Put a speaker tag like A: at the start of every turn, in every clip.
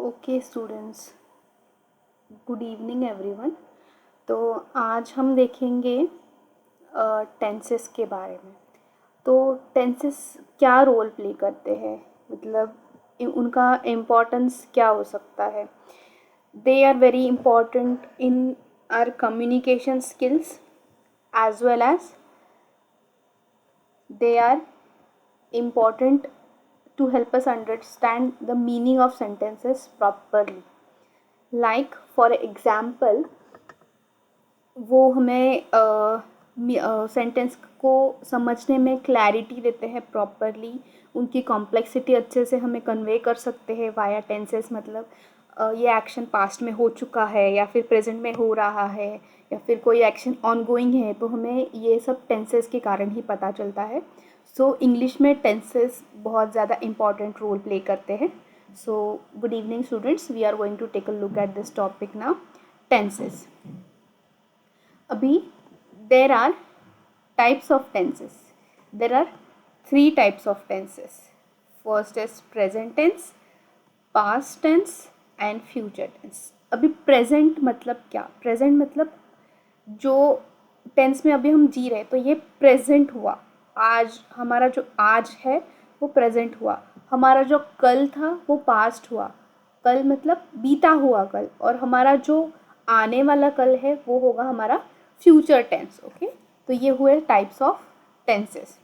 A: Okay students, good evening everyone. तो आज हम देखेंगे टेंसेस के बारे में। तो टेंसेस क्या रोल प्ले करते हैं, मतलब उनका इम्पोर्टेंस क्या हो सकता है। They are very important in our communication skills as well as they are important to help us understand the meaning of sentences properly. Like for example, वो हमें सेंटेंस को समझने में क्लैरिटी देते हैं प्रॉपरली, उनकी कॉम्प्लेक्सिटी अच्छे से हमें कन्वे कर सकते हैं वाया टेंसेस। मतलब ये एक्शन पास्ट में हो चुका है या फिर प्रेजेंट में हो रहा है या फिर कोई एक्शन ऑनगोइंग है, तो हमें ये सब टेंसेस के कारण ही पता चलता है। सो इंग्लिश में टेंसेस बहुत ज़्यादा इम्पॉर्टेंट रोल प्ले करते हैं। So good evening students, we are going to take a look at this topic now, tenses. अभी there are types of tenses. There are 3 types of tenses. First is present tense, past tense and future tense. अभी present मतलब क्या? present मतलब जो tense में अभी हम जी रहे हैं, तो ये प्रेजेंट हुआ। आज हमारा जो आज है वो प्रेजेंट हुआ, हमारा जो कल था वो पास्ट हुआ। कल मतलब बीता हुआ कल, और हमारा जो आने वाला कल है वो होगा हमारा फ्यूचर टेंस। ओके, तो ये हुए टाइप्स ऑफ टेंसेस।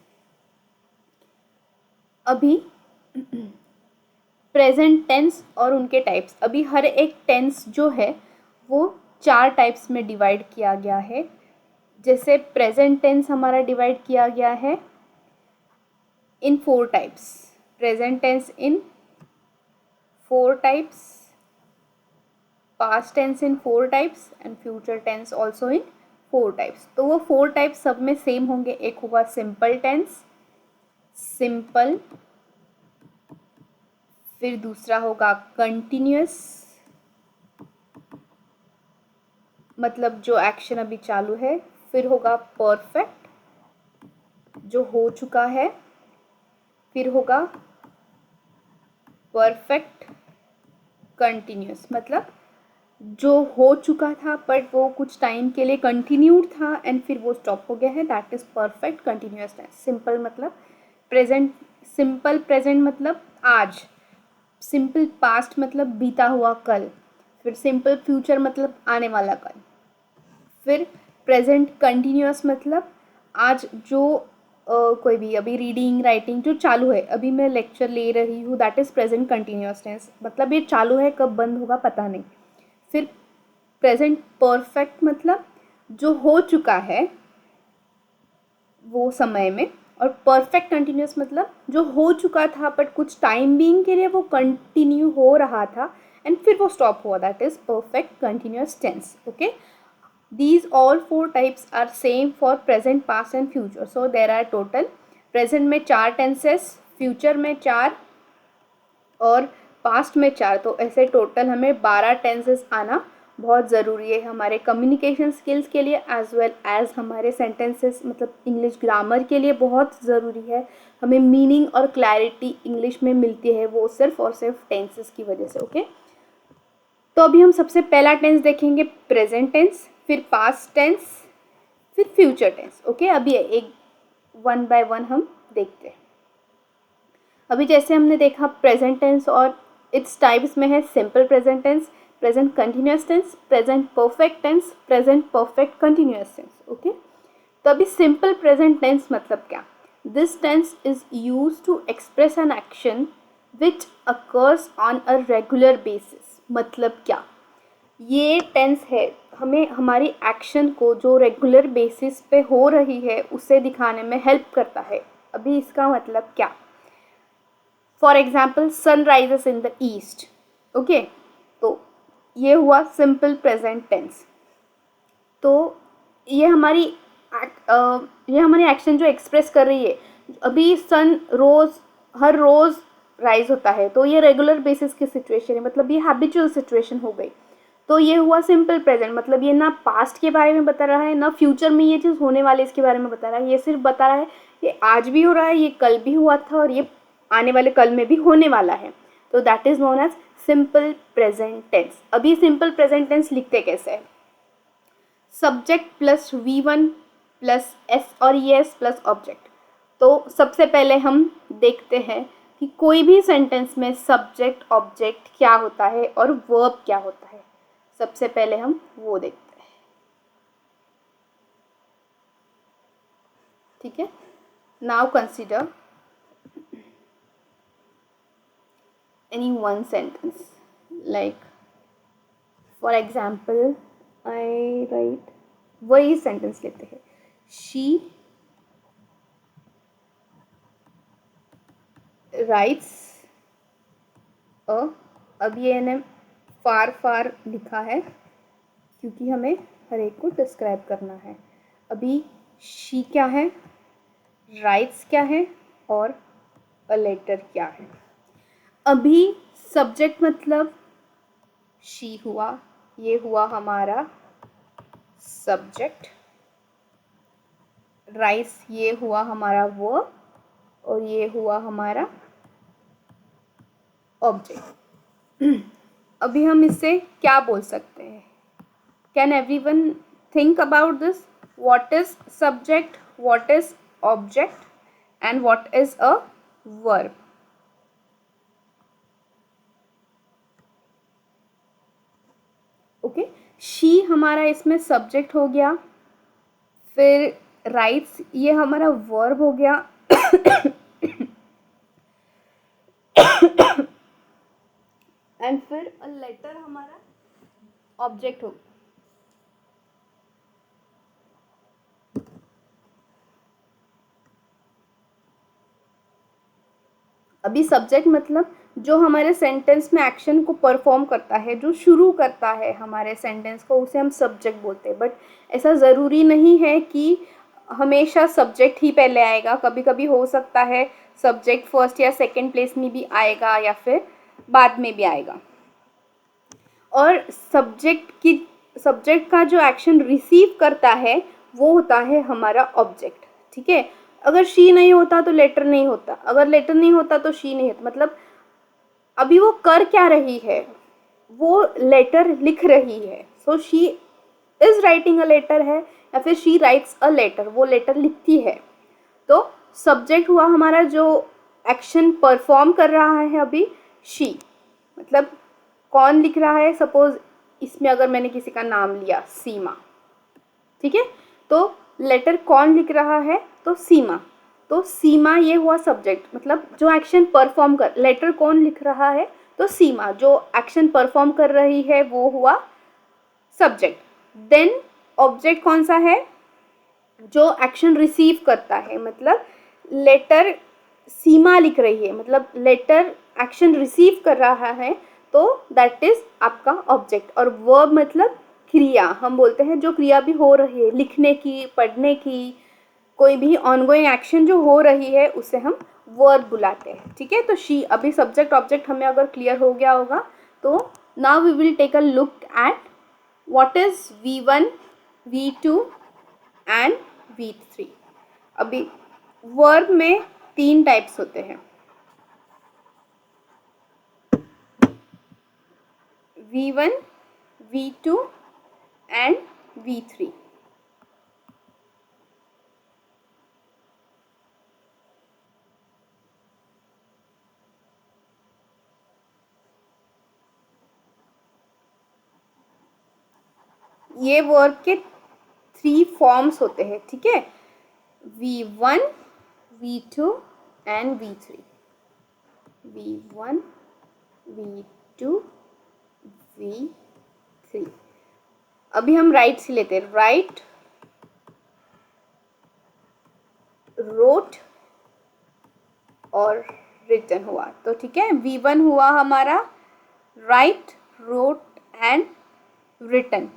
A: अभी प्रेजेंट टेंस और उनके टाइप्स। अभी हर एक टेंस जो है वो 4 टाइप्स में डिवाइड किया गया है। जैसे प्रेजेंट टेंस हमारा डिवाइड किया गया है in 4 types. Present tense in 4 types, past tense in 4 types and future tense also in 4 types. तो वो 4 टाइप्स सब में सेम होंगे। एक होगा सिंपल टेंस, सिंपल, फिर दूसरा होगा कंटिन्यूअस, मतलब जो एक्शन अभी चालू है, फिर होगा परफेक्ट, जो हो चुका है, फिर होगा परफेक्ट कंटिन्यूअस, मतलब जो हो चुका था बट वो कुछ टाइम के लिए कंटिन्यूड था एंड फिर वो स्टॉप हो गया है, that is perfect continuous tense. Simple मतलब प्रेजेंट, सिंपल प्रेजेंट मतलब आज, सिंपल पास्ट मतलब बीता हुआ कल, फिर सिंपल फ्यूचर मतलब आने वाला कल, फिर प्रेजेंट कंटिन्यूअस मतलब आज जो कोई भी अभी रीडिंग राइटिंग जो चालू है, अभी मैं लेक्चर ले रही हूँ, that is present continuous tense, मतलब ये चालू है, कब बंद होगा पता नहीं। फिर प्रेजेंट परफेक्ट मतलब जो हो चुका है वो समय में, और परफेक्ट कंटिन्यूअस मतलब जो हो चुका था बट कुछ टाइम बीइंग के लिए वो कंटिन्यू हो रहा था एंड फिर वो स्टॉप हुआ, that is perfect continuous tense. Okay, these all 4 types are same for present, past and future. So there are total present में 4 tenses, future में 4 और past में 4। तो ऐसे टोटल हमें 12 टेंसेस आना बहुत ज़रूरी है हमारे कम्युनिकेशन स्किल्स के लिए, एज वेल एज हमारे सेंटेंसेस मतलब इंग्लिश ग्रामर के लिए बहुत ज़रूरी है। हमें मीनिंग और क्लैरिटी इंग्लिश में मिलती है वो सिर्फ और सिर्फ टेंसेस की वजह से। ओके, तो अभी हम सबसे पहला टेंस देखेंगे प्रेजेंट टेंस, फिर पास्ट टेंस, फिर फ्यूचर टेंस। ओके, अभी एक 1 बाय 1 हम देखते हैं। अभी जैसे हमने देखा प्रेजेंट टेंस और इट्स टाइप्स में है simple present tense, present continuous tense, present perfect tense, present perfect continuous tense. Okay, तो अभी सिंपल प्रेजेंट टेंस मतलब क्या? This tense is use to express an action which occurs on a regular basis. मतलब क्या? ये tense है हमें हमारी एक्शन को जो रेगुलर बेसिस पे हो रही है उसे दिखाने में हेल्प करता है। अभी इसका मतलब क्या? For example, sun rises in the east. Okay, तो ये हुआ सिंपल प्रेजेंट टेंस। तो ये हमारी एक्शन जो एक्सप्रेस कर रही है, अभी सन रोज हर रोज राइज होता है, तो ये रेगुलर बेसिस की सिचुएशन है, मतलब ये हैबिचुअल सिचुएशन हो गई। तो ये हुआ सिंपल प्रेजेंट, मतलब ये ना पास्ट के बारे में बता रहा है ना फ्यूचर में ये चीज़ होने वाली इसके बारे में बता रहा है, ये सिर्फ बता रहा है ये आज भी हो रहा है, ये कल भी हुआ था और ये आने वाले कल में भी होने वाला है। तो that is known as simple present tense. अभी सिंपल प्रेजेंट टेंस लिखते कैसे हैं? Subject plus V1 plus S और ES प्लस ऑब्जेक्ट। तो सबसे पहले हम देखते हैं कि कोई भी सेंटेंस में सब्जेक्ट ऑब्जेक्ट क्या होता है और वर्ब क्या होता है। सबसे पहले हम वो देखते हैं, ठीक है। Now consider any one sentence, like for example I write, वही sentence लेते हैं, she writes a, अब ये मैंने फार फार लिखा है क्योंकि हमें हर एक को डिस्क्राइब करना है। अभी she क्या है, writes क्या है और a letter क्या है। अभी सब्जेक्ट मतलब शी हुआ, ये हुआ हमारा सब्जेक्ट, राइस ये हुआ हमारा वर्ब और ये हुआ हमारा ऑब्जेक्ट। अभी हम इससे क्या बोल सकते हैं? Can everyone think about this? What is subject, what is object and what is a verb? Okay, she हमारा इसमें सब्जेक्ट हो गया, फिर राइट्स ये हमारा वर्ब हो गया एंड फिर अ लेटर हमारा ऑब्जेक्ट हो गया। अभी सब्जेक्ट मतलब जो हमारे सेंटेंस में एक्शन को परफॉर्म करता है, जो शुरू करता है हमारे सेंटेंस को, उसे हम सब्जेक्ट बोलते हैं। बट ऐसा ज़रूरी नहीं है कि हमेशा सब्जेक्ट ही पहले आएगा, कभी कभी हो सकता है सब्जेक्ट फर्स्ट या सेकंड प्लेस में भी आएगा या फिर बाद में भी आएगा। और सब्जेक्ट का जो एक्शन रिसीव करता है वो होता है हमारा ऑब्जेक्ट, ठीक है। अगर शी नहीं होता तो लेटर नहीं होता, अगर लेटर नहीं होता तो शी नहीं होता। मतलब अभी वो कर क्या रही है, वो लेटर लिख रही है। So she is writing a letter है या फिर शी राइट्स अ लेटर, वो लेटर लिखती है। तो सब्जेक्ट हुआ हमारा जो एक्शन परफॉर्म कर रहा है अभी शी, मतलब कौन लिख रहा है। सपोज इसमें अगर मैंने किसी का नाम लिया सीमा, ठीक है, तो लेटर कौन लिख रहा है, तो सीमा। तो सीमा ये हुआ सब्जेक्ट, मतलब जो एक्शन परफॉर्म कर, लेटर कौन लिख रहा है, तो सीमा जो एक्शन परफॉर्म कर रही है वो हुआ सब्जेक्ट। देन ऑब्जेक्ट कौन सा है, जो एक्शन रिसीव करता है, मतलब लेटर सीमा लिख रही है, मतलब लेटर एक्शन रिसीव कर रहा है, तो दैट इज आपका ऑब्जेक्ट। और वर्ब मतलब क्रिया, हम बोलते हैं जो क्रिया भी हो रही है, लिखने की, पढ़ने की, कोई भी ऑनगोइंग एक्शन जो हो रही है उसे हम वर्ब बुलाते हैं, ठीक है। तो शी, अभी सब्जेक्ट ऑब्जेक्ट हमें अगर क्लियर हो गया होगा, तो now we will take a look at what is V1, V2 and V3। अभी वर्ब में 3 टाइप्स होते हैं, V1, V2 एंड V3। ये वर्ब के 3 फॉर्म्स होते हैं, ठीक है, V1, V2 and V3। V1, V2, V3। अभी हम राइट से लेते हैं, राइट, रोट और रिटन हुआ, तो ठीक है। V1 हुआ हमारा right, wrote and written.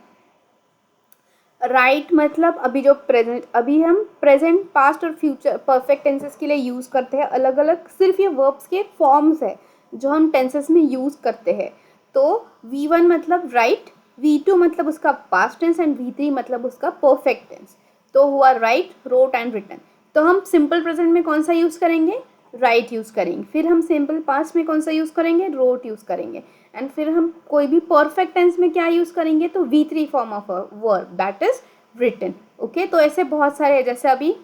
A: Right मतलब अभी जो प्रेजेंट, अभी हम प्रेजेंट, पास्ट और फ्यूचर परफेक्ट टेंसेस के लिए यूज़ करते हैं अलग अलग, सिर्फ ये वर्ब्स के फॉर्म्स है जो हम टेंसेस में यूज़ करते हैं। तो V1 मतलब राइट, V2 मतलब उसका पास्ट टेंस एंड V3 मतलब उसका परफेक्ट टेंस। तो हुआ राइट, रोट एंड रिटन। तो हम सिंपल प्रेजेंट में कौन सा यूज़ करेंगे, राइट यूज़ करेंगे, फिर हम सिंपल पास्ट में कौन सा यूज़ करेंगे, रोट यूज़ करेंगे, एंड फिर हम कोई भी परफेक्ट टेंस में क्या यूज़ करेंगे, तो V3 form of a verb that is written. Okay, तो ऐसे बहुत सारे, जैसे अभी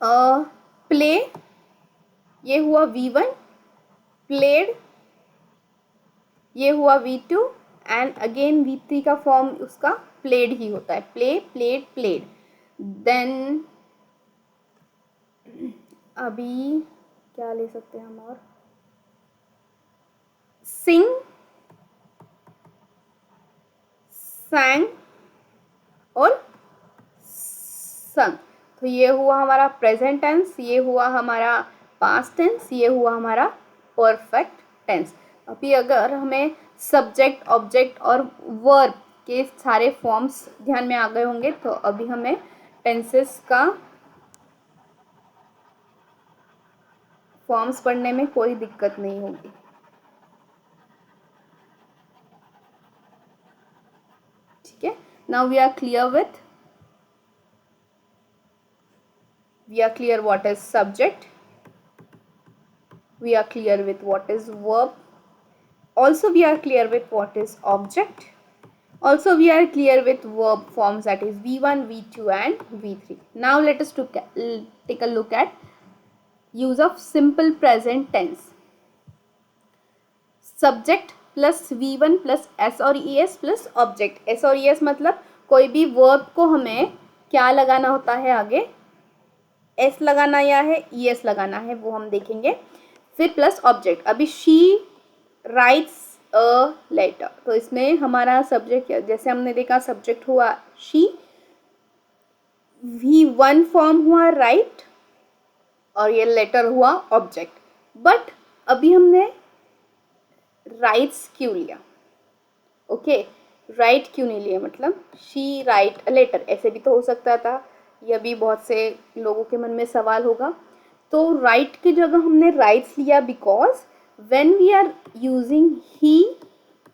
A: प्ले, ये हुआ V1, प्लेड ये हुआ V2, एंड अगेन V3 का फॉर्म उसका प्लेड ही होता है, प्ले प्लेड प्लेड। देन अभी क्या ले सकते हैं हम, और सिंग, sang और sung। तो ये हुआ हमारा प्रेजेंट टेंस, ये हुआ हमारा पास्ट टेंस, ये हुआ हमारा परफेक्ट टेंस। अभी अगर हमें सब्जेक्ट, ऑब्जेक्ट और वर्ब के सारे फॉर्म्स ध्यान में आ गए होंगे, तो अभी हमें टेंसेस का फॉर्म्स पढ़ने में कोई दिक्कत नहीं होगी। ठीक है, now we are clear with, we are clear what is subject, we are clear with what is verb, also we are clear with what is object, also we are clear with verb forms, that is V1, V2 and V3. Now let us take a look at use of simple present tense. Subject plus V1 plus S और ES plus object. S और ES मतलब कोई भी verb को हमें क्या लगाना होता है आगे, S लगाना या है ES लगाना है, वो हम देखेंगे। फिर प्लस ऑब्जेक्ट, अभी शी राइट्स अ लेटर, तो इसमें हमारा सब्जेक्ट, जैसे हमने देखा सब्जेक्ट हुआ शी, V1 फॉर्म हुआ राइट, और ये लेटर हुआ ऑब्जेक्ट। बट अभी हमने राइट्स क्यों लिया, ओके, राइट क्यों नहीं लिया, मतलब शी राइट अ लेटर, ऐसे भी तो हो सकता था, यह भी बहुत से लोगों के मन में सवाल होगा। तो राइट की जगह हमने राइट्स लिया, because when we are using he,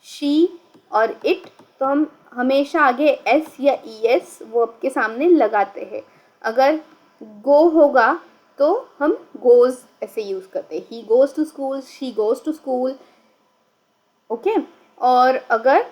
A: she और इट, तो हम हमेशा आगे एस या ई एस वर्ब के सामने लगाते हैं। अगर गो होगा तो हम गोज ऐसे यूज़ करते हैं, he goes to school, she goes to school, okay. और अगर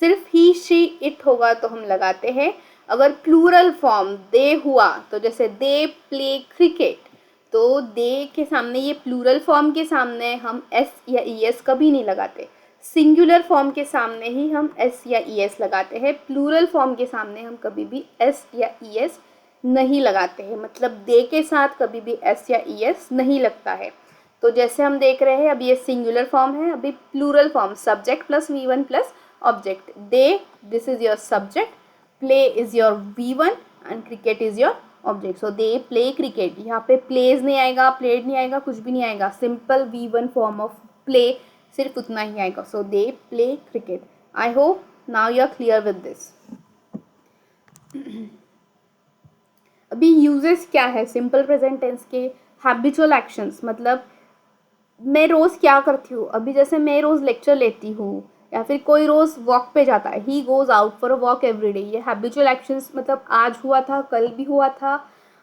A: सिर्फ ही शी इट होगा तो हम लगाते हैं। अगर प्लूरल फॉर्म दे हुआ, तो जैसे दे प्ले क्रिकेट, तो दे के सामने, ये प्लूरल फॉर्म के सामने हम एस या ई एस कभी नहीं लगाते। सिंगुलर फॉर्म के सामने ही हम एस या ई एस लगाते हैं, प्लूरल फॉर्म के सामने हम कभी भी एस या ई एस नहीं लगाते हैं, मतलब दे के साथ कभी भी एस या ई एस नहीं लगता है। तो जैसे हम देख रहे हैं, अभी ये सिंगुलर फॉर्म है, अभी plural form subject plus V1 plus object, they this is your subject, play is your V1 and cricket is your object. So they play cricket, यहाँ पे प्लेज नहीं आएगा, प्लेड नहीं आएगा, कुछ भी नहीं आएगा, simple V1 form of play, सिर्फ उतना ही आएगा। So they play cricket. I hope now you are clear with this. अभी यूजेस क्या है सिंपल प्रेजेंट टेंस के, हैबिचुअल एक्शंस, मतलब मैं रोज़ क्या करती हूँ, अभी जैसे मैं रोज़ लेक्चर लेती हूँ, या फिर कोई रोज़ वॉक पे जाता है, he goes out for a walk every day, ये हैबिचुअल एक्शंस, मतलब आज हुआ था, कल भी हुआ था,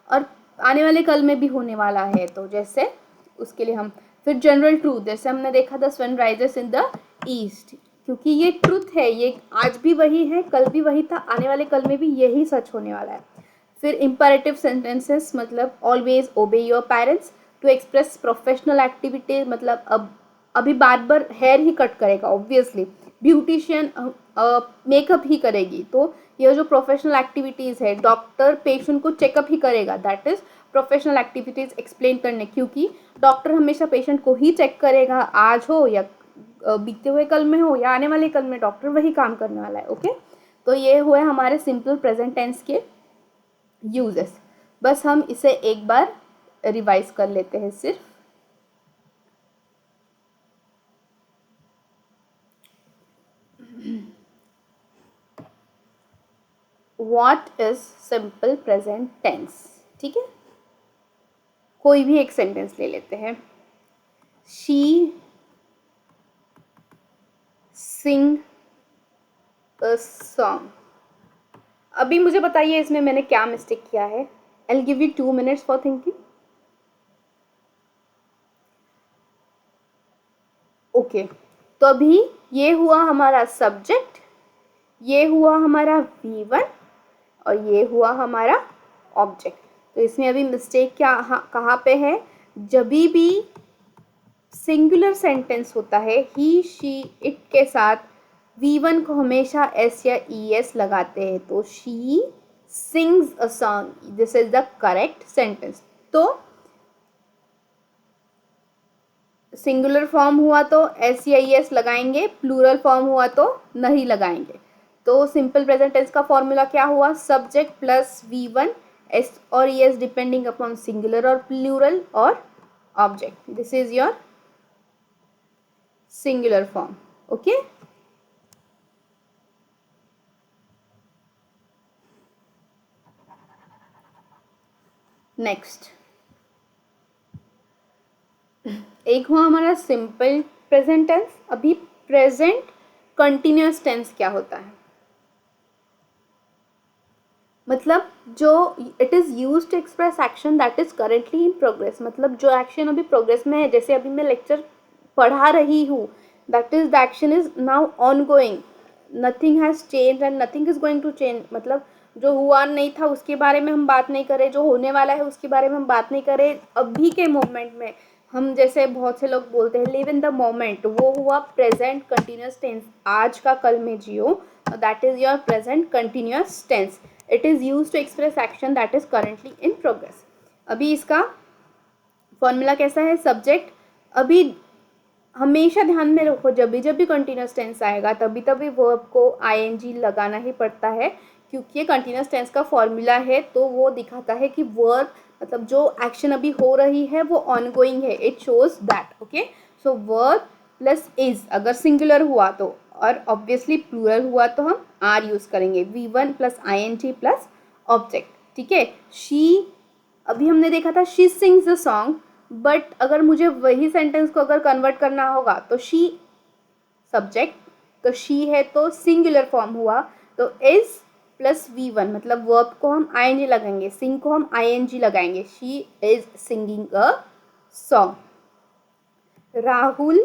A: और आने वाले कल में भी होने वाला है। तो जैसे उसके लिए हम, फिर जनरल ट्रूथ, जैसे हमने देखा था sun rises in the east, क्योंकि ये ट्रूथ है, ये आज भी वही है, कल भी वही था, आने वाले कल में भी यही सच होने वाला है। फिर इम्परेटिव सेंटेंसेस, मतलब always obey your parents, to express professional activity, मतलब अब अभी बार बार हेयर ही कट करेगा ऑब्वियसली, ब्यूटिशियन मेकअप ही करेगी, तो यह जो प्रोफेशनल एक्टिविटीज़ है, डॉक्टर पेशेंट को चेकअप ही करेगा, that is professional activities explain करने, क्योंकि डॉक्टर हमेशा पेशेंट को ही चेक करेगा, आज हो या बीते हुए कल में हो या आने वाले कल में, डॉक्टर वही काम करने वाला है, ओके। तो ये हुए हमारे सिंपल प्रेजेंट टेंस के यूजेस। बस हम इसे एक बार रिवाइज कर लेते हैं सिर्फ। What is simple present tense, ठीक है, कोई भी एक सेंटेंस ले लेते हैं। She sing a song. अभी मुझे बताइए इसमें मैंने क्या मिस्टेक किया है। I will give you 2 minutes for thinking. Okay, तो अभी ये हुआ हमारा सब्जेक्ट, ये हुआ हमारा V1 और ये हुआ हमारा ऑब्जेक्ट। तो इसमें अभी मिस्टेक क्या कहाँ पे है, जब भी सिंगुलर सेंटेंस होता है ही शी इट के साथ V1 को हमेशा S या ES लगाते हैं, तो she sings a song, this is the correct sentence. तो सिंगुलर फॉर्म हुआ तो S या ES लगाएंगे, प्लूरल फॉर्म हुआ तो नहीं लगाएंगे। तो सिंपल प्रेजेंट टेंस का फॉर्मूला क्या हुआ, सब्जेक्ट प्लस V1 S और ES डिपेंडिंग अपॉन सिंगुलर और प्लूरल और object, this is your singular form. Okay, next एक हुआ हमारा सिंपल प्रेजेंट टेंस। अभी प्रेजेंट कंटिन्यूअस टेंस क्या होता है, मतलब जो it is use to express action that is currently in progress, मतलब जो एक्शन अभी प्रोग्रेस में है, जैसे अभी मैं लेक्चर पढ़ा रही हूँ, that is the action is now on going, nothing has change and nothing is going to change, मतलब जो हुआ नहीं था उसके बारे में हम बात नहीं करें, जो होने वाला है उसके बारे में हम बात नहीं करें, अभी के मोमेंट में हम, जैसे बहुत से लोग बोलते हैं लिव इन द मोमेंट, वो हुआ प्रेजेंट कंटिन्यूअस टेंस, आज का कल में जियो, that is your present continuous tense. It is use to express action that is currently in progress. अभी इसका फॉर्मूला कैसा है, सब्जेक्ट, अभी हमेशा ध्यान में रखो जब भी कंटिन्यूअस टेंस आएगा तभी वर्ब को आईएनजी लगाना ही पड़ता है, क्योंकि ये कंटिन्यूअस टेंस का फॉर्मूला है, तो वो दिखाता है कि वर्ब मतलब जो एक्शन अभी हो रही है वो ऑनगोइंग है, it shows that. Okay, so verb plus is अगर सिंगुलर हुआ तो, और ऑब्वियसली प्लूरल हुआ तो हम आर यूज़ करेंगे, V1 plus ING plus object. ठीक है, शी, अभी हमने देखा था she sings the song, but अगर मुझे वही सेंटेंस को अगर कन्वर्ट करना होगा तो शी सब्जेक्ट, तो शी है तो सिंगुलर फॉर्म हुआ, तो इज प्लस V1 मतलब वर्ब को हम ING लगाएंगे, सिंग को हम ING लगाएंगे, she is singing a song. Rahul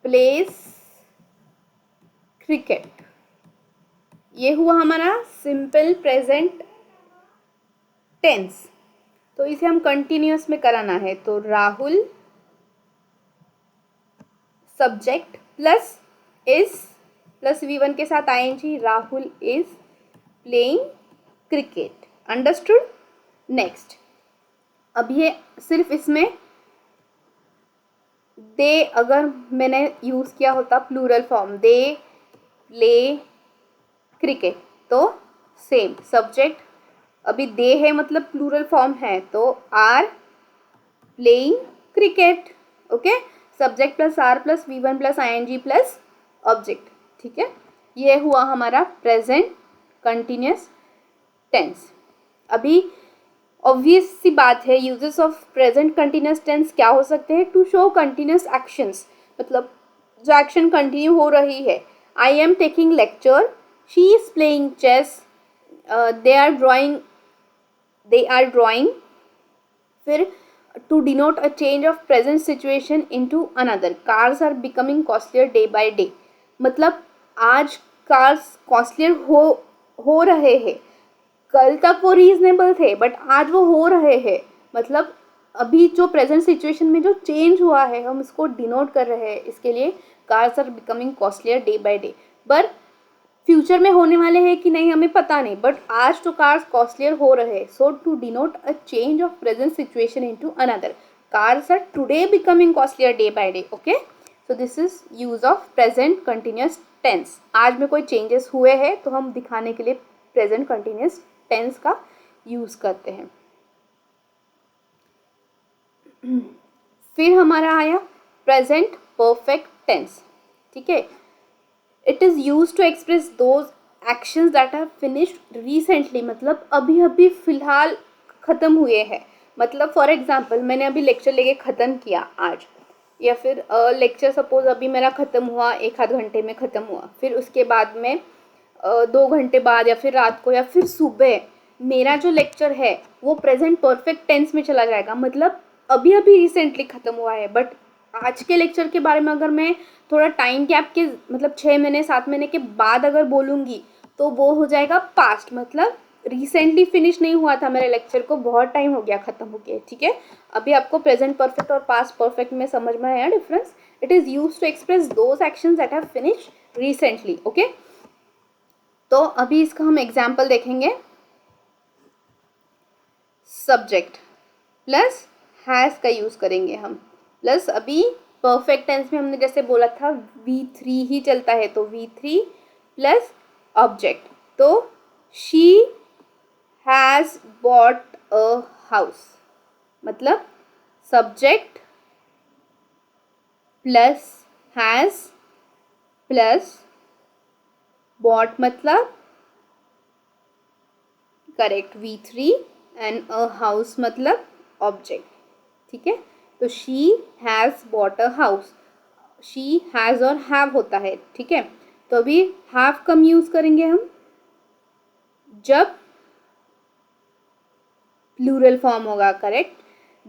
A: place cricket, ये हुआ हमारा सिंपल प्रेजेंट टेंस, तो इसे हम कंटिन्यूअस में कराना है, तो Rahul subject plus is plus V1 के साथ ING, Rahul is playing cricket. Understood. Next, अब ये सिर्फ इसमें दे अगर मैंने यूज़ किया होता plural form, they play cricket, तो सेम सब्जेक्ट, अभी दे है मतलब प्लूरल फॉर्म है, तो are playing cricket. Okay, subject plus are plus V1 plus ING plus object. ठीक है, ये हुआ हमारा प्रेजेंट कंटिन्यूअस टेंस। अभी ऑब्वियस सी बात है, uses of present continuous tense क्या हो सकते हैं, टू शो कंटिन्यूअस एक्शंस, मतलब जो एक्शन कंटिन्यू हो रही है, I am taking lecture, she is playing chess, they are drawing, फिर to denote a change of present situation into another, cars are becoming costlier day by day, मतलब आज cars costlier हो रहे हैं, कल तक वो रीजनेबल थे बट आज वो हो रहे हैं, मतलब अभी जो प्रेजेंट सिचुएशन में जो चेंज हुआ है हम इसको डिनोट कर रहे हैं, इसके लिए cars are becoming costlier day by day. पर फ्यूचर में होने वाले हैं कि नहीं हमें पता नहीं, बट आज तो कार्स कॉस्टलियर हो रहे हैं, so to denote a change of present situation into another, cars are today becoming costlier day by day. Okay, so this is use of present continuous tense, आज में कोई चेंजेस हुए हैं तो हम दिखाने के लिए प्रेजेंट कंटिन्यूअस टेंस का यूज करते हैं। फिर हमारा आया प्रेजेंट परफेक्ट टेंस। ठीक है, it is use to express those actions that are finished recently, मतलब अभी अभी फिलहाल ख़त्म हुए हैं, मतलब फॉर एग्जांपल मैंने अभी लेक्चर लेके ख़त्म किया आज, या फिर लेक्चर सपोज अभी मेरा ख़त्म हुआ, एक आध घंटे में ख़त्म हुआ, फिर उसके बाद में 2 घंटे बाद या फिर रात को या फिर सुबह मेरा जो लेक्चर है वो प्रेजेंट परफेक्ट टेंस में चला जाएगा, मतलब अभी अभी रिसेंटली ख़त्म हुआ है, बट आज के लेक्चर के बारे में अगर मैं थोड़ा टाइम गैप के मतलब 6 महीने 7 महीने के बाद अगर बोलूँगी तो वो हो जाएगा पास्ट, मतलब रिसेंटली फिनिश नहीं हुआ था मेरे लेक्चर को, बहुत टाइम हो गया ख़त्म हो गया, ठीक है। अभी आपको प्रेजेंट परफेक्ट और पास्ट परफेक्ट में समझ में आया difference. It is use to express those actions that have finish recently, okay. तो अभी इसका हम एग्जाम्पल देखेंगे। सब्जेक्ट प्लस हैज़ का यूज़ करेंगे हम, प्लस अभी परफेक्ट टेंस में हमने जैसे बोला था V3 ही चलता है, तो V3 प्लस ऑब्जेक्ट, तो she has bought a house, मतलब subject plus has plus bought मतलब correct V3 and a house मतलब ऑब्जेक्ट, ठीक है। तो she has bought a house, she has और हैव होता है, ठीक है। तो अभी हैव कम यूज़ करेंगे हम जब प्लूरल फॉर्म होगा, करेक्ट।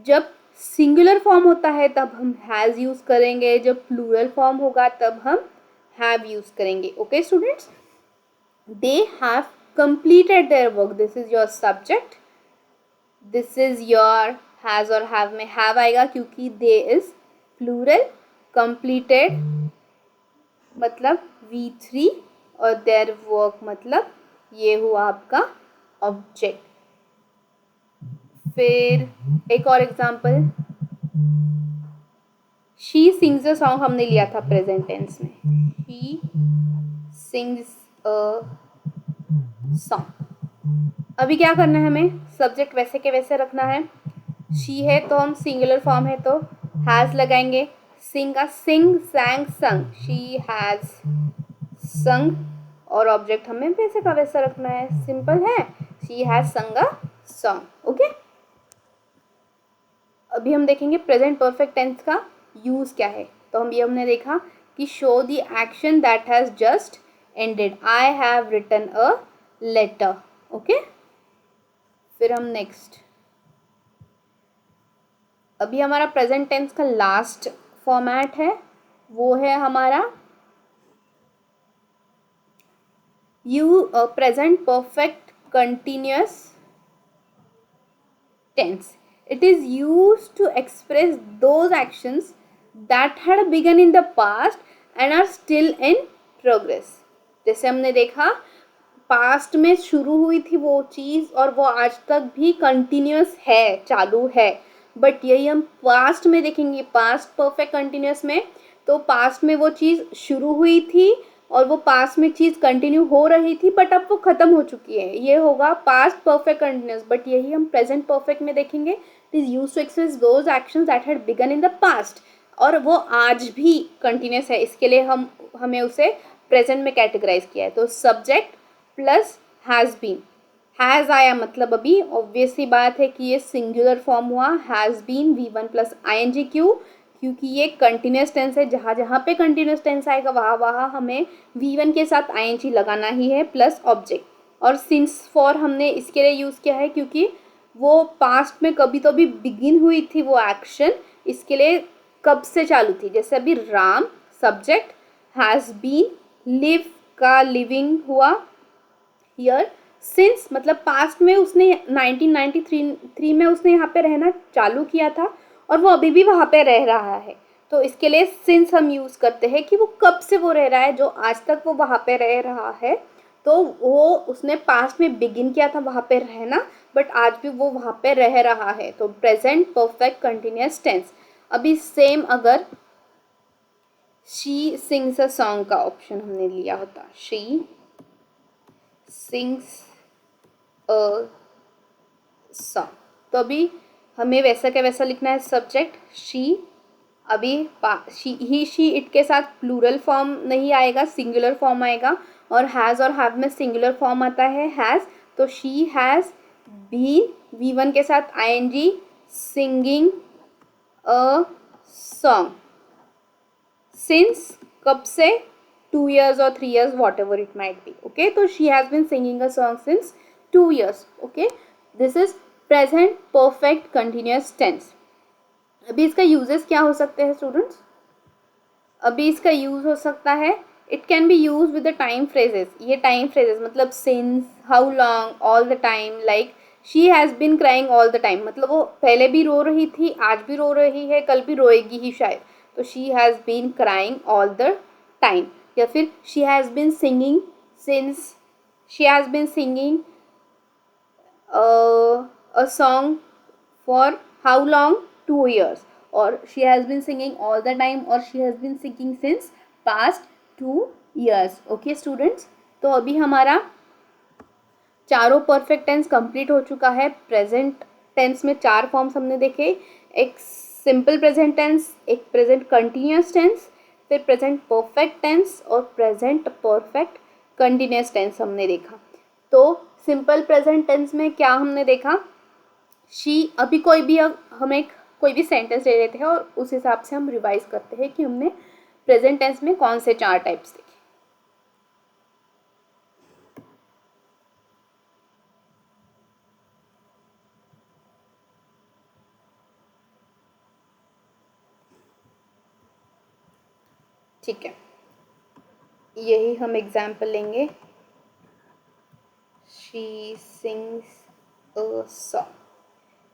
A: जब सिंगुलर फॉर्म होता है तब हम हैज़ यूज़ करेंगे, जब प्लूरल फॉर्म होगा तब हम हैव यूज़ करेंगे, okay students. They have completed their work, this is your subject, this is your has और have में have आएगा क्योंकि they is plural, completed मतलब V3 और their work मतलब ये हुआ आपका ऑब्जेक्ट। फिर एक और example, she sings a song हमने लिया था प्रेजेंट टेंस में, शी सिंग्स अ सॉन्ग। अभी क्या करना है हमें, सब्जेक्ट वैसे के वैसे रखना है। शी है तो हम सिंगुलर फॉर्म है तो हैज़ लगाएंगे, सिंग का सिंग सैंग संग, शी हैज़ संग, और ऑब्जेक्ट हमें वैसे का वैसा रखना है, सिंपल है, she has sung a song, okay. अभी हम देखेंगे प्रेजेंट परफेक्ट टेंस का यूज़ क्या है। तो हम ये हमने देखा कि show the action that has just ended, I have written a letter, okay. फिर हम नेक्स्ट, अभी हमारा प्रेजेंट टेंस का लास्ट फॉर्मेट है, वो है हमारा present perfect continuous tense. It is used to express those actions that had begun in the past and are still in progress. जैसे हमने देखा पास्ट में शुरू हुई थी वो चीज़ और वो आज तक भी कंटिन्यूअस है, चालू है, बट यही हम पास्ट में देखेंगे, पास्ट परफेक्ट कंटिन्यूअस में। तो पास्ट में वो चीज़ शुरू हुई थी और वो पास्ट में चीज़ कंटिन्यू हो रही थी बट अब वो ख़त्म हो चुकी है, ये होगा पास्ट परफेक्ट कंटिन्यूअस। बट यही हम प्रेजेंट परफेक्ट में देखेंगे, it is use to express those actions that had begun in the past, और वो आज भी कंटिन्यूअस है, इसके लिए हमें उसे प्रेजेंट में कैटेगराइज किया है। तो subject plus has been, has आया मतलब अभी ऑब्वियस सी बात है कि ये सिंगुलर फॉर्म हुआ, has been V1 plus ING, क्योंकि ये कंटिन्यूस टेंस है, जहाँ जहाँ पे कंटिन्यूस टेंस आएगा वहाँ वहाँ हमें V1 के साथ ING लगाना ही है प्लस ऑब्जेक्ट। और सिंस फॉर हमने इसके लिए यूज़ किया है क्योंकि वो पास्ट में कभी तो भी बिगिन हुई थी वो एक्शन, इसके लिए कब से चालू थी। जैसे अभी Ram subject, has been live का लिविंग हुआ, हियर सिंस मतलब पास्ट में उसने 1993 में उसने यहाँ पे रहना चालू किया था और वो अभी भी वहाँ पे रह रहा है, तो इसके लिए सिंस हम यूज़ करते हैं कि वो कब से वो रह रहा है, जो आज तक वो वहाँ पे रह रहा है, तो वो उसने पास्ट में बिगिन किया था वहाँ पे रहना, बट आज भी वो वहाँ पे रह रहा है, तो प्रेजेंट परफेक्ट कंटिन्यूअस टेंस। अभी सेम अगर शी सिंग्स अ सॉन्ग का ऑप्शन हमने लिया होता, शी सिंग्स अ सॉन्ग, तो अभी हमें वैसा क्या वैसा लिखना है, सब्जेक्ट शी, अभी शी ही शी इट के साथ प्लूरल फॉर्म नहीं आएगा, सिंगुलर फॉर्म आएगा, और हैज़ और हैव में सिंगुलर फॉर्म आता है हैज़, तो शी हैज़ बीन V1 के साथ ING singing a song since, कब से, 2 years or 3 years whatever it might be, okay। तो she has been singing a song since 2 years, okay। this is present perfect continuous tense। अभी इसका uses क्या हो सकते हैं स्टूडेंट्स? अभी इसका यूज हो सकता है, it can be use with the time phrases. ये टाइम फ्रेजेस मतलब since, how long, all the time, like she has been crying all the time, मतलब वो पहले भी रो रही थी, आज भी रो रही है, कल भी रोएगी ही शायद, तो she has been crying all the time. या फिर she has been singing since, she has been singing a song for how long? 2 years. Or she has been singing all the time, or she has been singing since past 2 years. Okay students, तो अभी हमारा चारों perfect tense complete हो चुका है। Present tense में 4 forms हमने देखे, एक सिंपल प्रेजेंट टेंस, एक प्रेजेंट कंटिन्यूस टेंस, फिर प्रेजेंट परफेक्ट टेंस और प्रेजेंट परफेक्ट कंटिन्यूस टेंस हमने देखा। तो सिंपल प्रेजेंट टेंस में क्या हमने देखा, शी, अभी कोई भी हमें कोई भी सेंटेंस दे देते हैं और उस हिसाब से हम रिवाइज करते हैं कि हमने प्रेजेंट टेंस में कौन से 4 टाइप्स देखे। ठीक है, यही हम एग्जाम्पल लेंगे। शी सिंग्स अ सॉन्ग,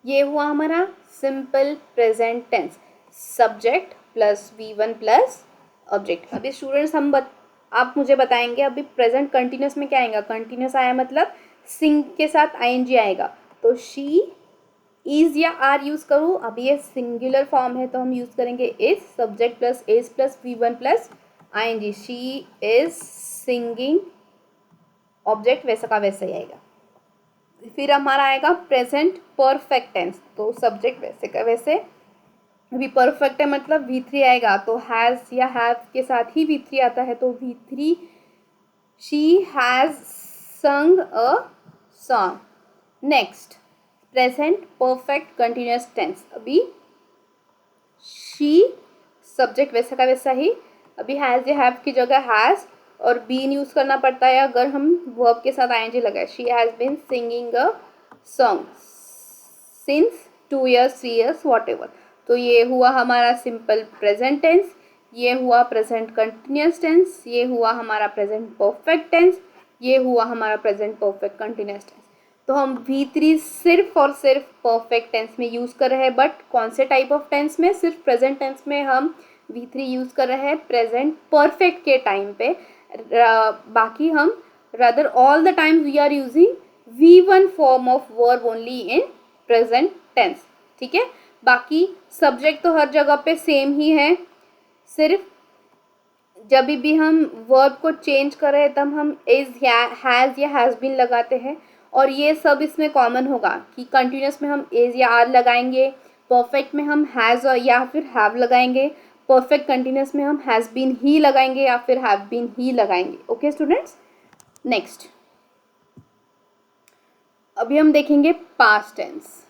A: ये हुआ हमारा simple present tense, subject plus V1 plus object. अभी स्टूडेंट्स आप मुझे बताएंगे अभी प्रेजेंट कंटिन्यूस में क्या आएगा। कंटिन्यूस आया मतलब सिंग के साथ ING आएगा, तो शी इज या आर यूज करूँ, अभी ये सिंगुलर फॉर्म है तो हम यूज करेंगे is, subject plus is plus V1 plus ING। She is singing, object वैसा का वैसा ही आएगा। फिर हमारा आएगा प्रेजेंट परफेक्ट टेंस, तो सब्जेक्ट वैसे का वैसे, अभी परफेक्ट है मतलब V3 आएगा, तो हैज़ या हैव के साथ ही V3 आता है, तो V3 she has sung a song. Next present perfect continuous tense, अभी शी, सब्जेक्ट वैसा का वैसा ही, अभी हैज़ या हैव की जगह हैज़ और बीन यूज़ करना पड़ता है अगर हम वर्ब के साथ ING लगाए। She has been singing a song since 2 years 3 years whatever. तो ये हुआ हमारा सिंपल प्रेजेंट टेंस, ये हुआ प्रेजेंट कंटिन्यूस टेंस, ये हुआ हमारा प्रेजेंट परफेक्ट टेंस, ये हुआ हमारा प्रेजेंट परफेक्ट कंटिन्यूस टेंस। तो हम V3 सिर्फ और सिर्फ परफेक्ट टेंस में यूज़ कर रहे हैं, बट कौन से टाइप ऑफ टेंस में? सिर्फ प्रेजेंट टेंस में हम V3 यूज़ कर रहे हैं प्रेजेंट परफेक्ट के टाइम पे। बाकी हम rather all the times we are using V1 form of verb only in present tense। ठीक है, बाकी सब्जेक्ट तो हर जगह पे सेम ही है, सिर्फ जब भी हम वर्ब को चेंज कर रहे हैं तब हम इज, हैज़ या हैज़ बीन लगाते हैं, और ये सब इसमें कॉमन होगा कि कंटिन्यूस में हम इज या आर लगाएंगे, परफेक्ट में हम हैज़ या फिर हैव लगाएंगे, परफेक्ट कंटिन्यूस में हम हैज़ बीन ही लगाएंगे या फिर हैव बीन ही लगाएंगे। ओके स्टूडेंट्स, नेक्स्ट अभी हम देखेंगे पास्ट टेंस।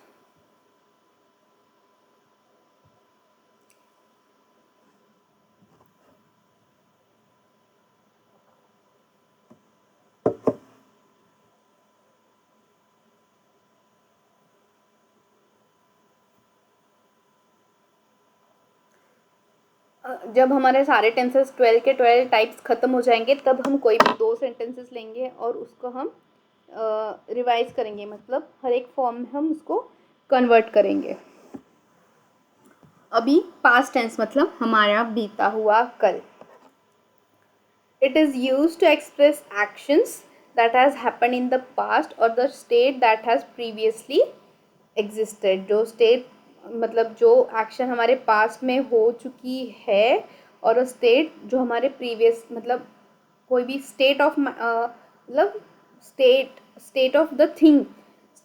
A: जब हमारे सारे टेंसेस 12 के 12 टाइप्स ख़त्म हो जाएंगे तब हम कोई भी 2 सेंटेंसेस लेंगे और उसको हम रिवाइज करेंगे, मतलब हर एक फॉर्म में हम उसको कन्वर्ट करेंगे। अभी पास्ट टेंस मतलब हमारा बीता हुआ कल। It is used to express actions that has happened in the past और the state that has previously existed. जो स्टेट मतलब जो एक्शन हमारे पास्ट में हो चुकी है और स्टेट जो हमारे प्रीवियस मतलब कोई भी स्टेट ऑफ मतलब state of the thing,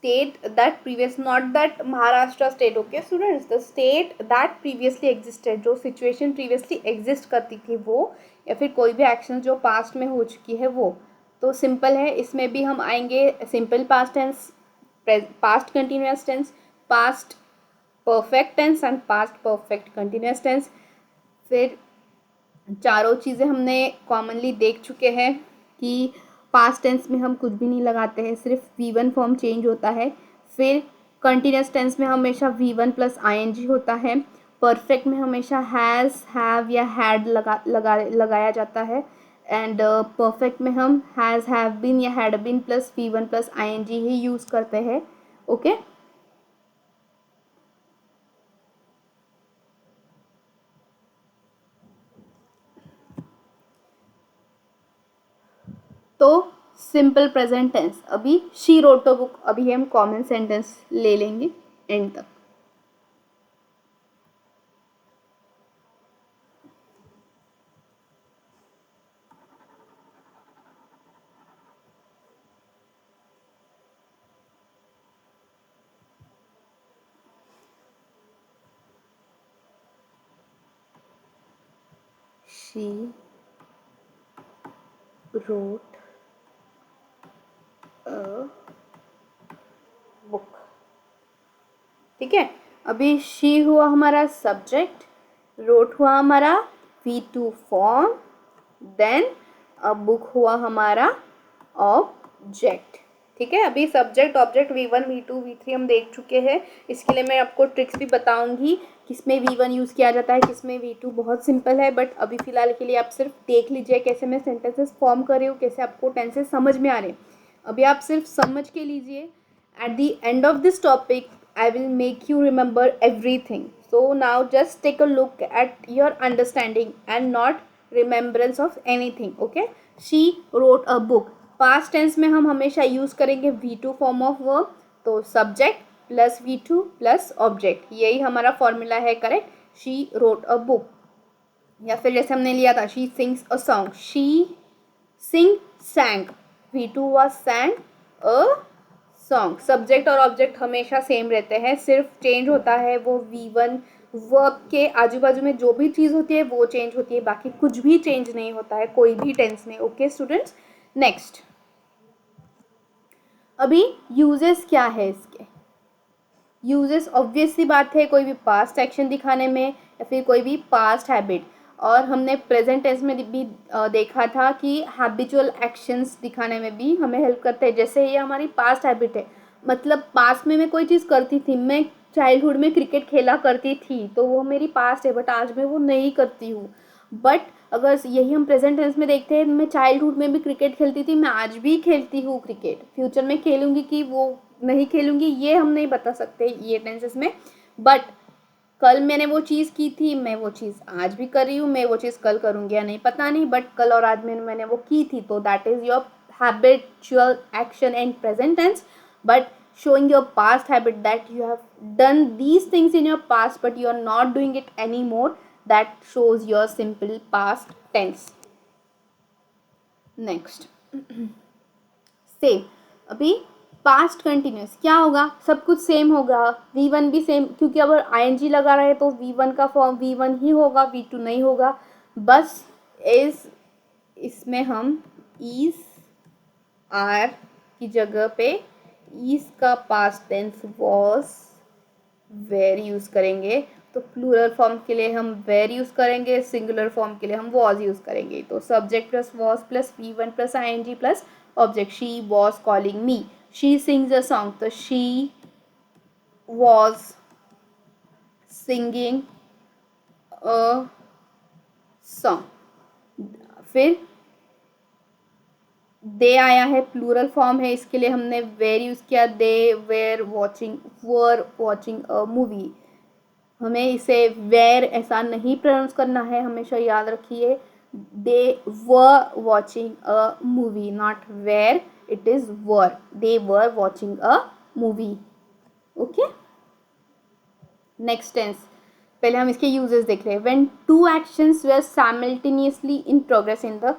A: state that previous, not that Maharashtra state, okay students, the state that previously existed, जो situation previously exist करती थी वो, या फिर कोई भी एक्शन जो पास्ट में हो चुकी है वो। तो सिंपल है, इसमें भी हम आएंगे simple past tense, past continuous tense, past perfect tense and past perfect continuous tense. फिर चारों चीज़ें हमने कॉमनली देख चुके हैं कि पास्ट टेंस में हम कुछ भी नहीं लगाते हैं, सिर्फ V1 फॉर्म चेंज होता है। फिर कंटिन्यूस टेंस में हमेशा V1 प्लस ING होता है, परफेक्ट में हमेशा हैज़, हैव या हैड लगाया जाता है, एंड परफेक्ट में हम हैज़, हैव बीन या had been plus V1 plus ING ही यूज़ करते हैं. ओके. तो सिंपल प्रेजेंट टेंस, अभी शी रोट अ बुक, अभी हम कॉमन सेंटेंस ले लेंगे एंड तक. She wrote a book. ठीक है. अभी शी हुआ हमारा सब्जेक्ट, रोट हुआ हमारा V2 form, then a book हुआ हमारा ऑब्जेक्ट. ठीक है. अभी subject object V1 V2 V3 हम देख चुके हैं. इसके लिए मैं आपको ट्रिक्स भी बताऊंगी किसमें V1 यूज़ किया जाता है, किसमें V2. बहुत सिंपल है, बट अभी फ़िलहाल के लिए आप सिर्फ देख लीजिए कैसे मैं सेंटेंसेस फॉर्म कर रही हूँ, कैसे आपको टेंसेस समझ में आ रहे हैं. अभी आप सिर्फ समझ के लीजिए. At the end of this topic I will make you remember everything. So now just take a look at your understanding and not remembrance of anything. Okay. She wrote a book. Past tense में हम हमेशा use करेंगे V2 form of verb. तो subject plus V2 plus object, यही हमारा formula है. Correct. She wrote a book. या फिर जैसे हमने लिया था she sings a song. She sing sang. V2 was sang a song. Subject और ऑब्जेक्ट हमेशा सेम रहते हैं, सिर्फ चेंज होता है वो V1 वर्ब के आजू बाजू में जो भी चीज़ होती है वो चेंज होती है, बाकी कुछ भी चेंज नहीं होता है कोई भी टेंस में. Okay students. नेक्स्ट, अभी यूजेस क्या है इसके. यूजेस ऑब्वियस सी बात है, कोई भी पास्ट एक्शन दिखाने में या फिर कोई भी पास्ट हैबिट. और हमने प्रेजेंट टेंस में भी देखा था कि हैबिचुअल एक्शंस दिखाने में भी हमें हेल्प करते हैं. जैसे ये हमारी पास्ट हैबिट है, मतलब पास्ट में मैं कोई चीज़ करती थी, मैं चाइल्डहुड में क्रिकेट खेला करती थी तो वो मेरी पास्ट है, बट आज मैं वो नहीं करती हूँ. बट अगर यही हम प्रेजेंट टेंस में देखते हैं, मैं चाइल्डहुड में भी क्रिकेट खेलती थी, मैं आज भी खेलती हूँ क्रिकेट, फ्यूचर में खेलूँगी कि वो नहीं खेलूँगी ये हम नहीं बता सकते ये टेंसेस में. बट कल मैंने वो चीज़ की थी, मैं वो चीज़ आज भी कर रही हूँ, मैं वो चीज़ कल करूँगी या नहीं पता नहीं, बट कल और आज में मैंने वो की थी, तो that is your habitual action in present tense. But showing your past habit that you have done these things in your past but you are not doing it anymore, that shows your simple past tense. Next, same. अभी past continuous क्या होगा, सब कुछ same होगा. V1 भी same, क्योंकि अगर ING लगा रहे तो V1 का फॉर्म V1 ही होगा, V2 नहीं होगा. बस इस इसमें हम इज आर की जगह पे इज का past tense was were use करेंगे. तो प्लूरल फॉर्म के लिए हम वेर यूज़ करेंगे, सिंगुलर फॉर्म के लिए हम वॉज यूज़ करेंगे. तो subject plus was plus V1 plus ING plus object. She was calling me. She sings a song, तो she was singing a song. फिर दे आया है, प्लूरल फॉर्म है, इसके लिए हमने वेर यूज़ किया. दे वर वॉचिंग अ मूवी. हमें इसे वेर ऐसा नहीं प्रोनाउंस करना है, हमेशा याद रखिए. They were watching a movie, not were, it is were. They were watching a movie. Okay. Next tense, पहले हम इसके यूजेस देख रहे हैं. When two actions were simultaneously in progress in the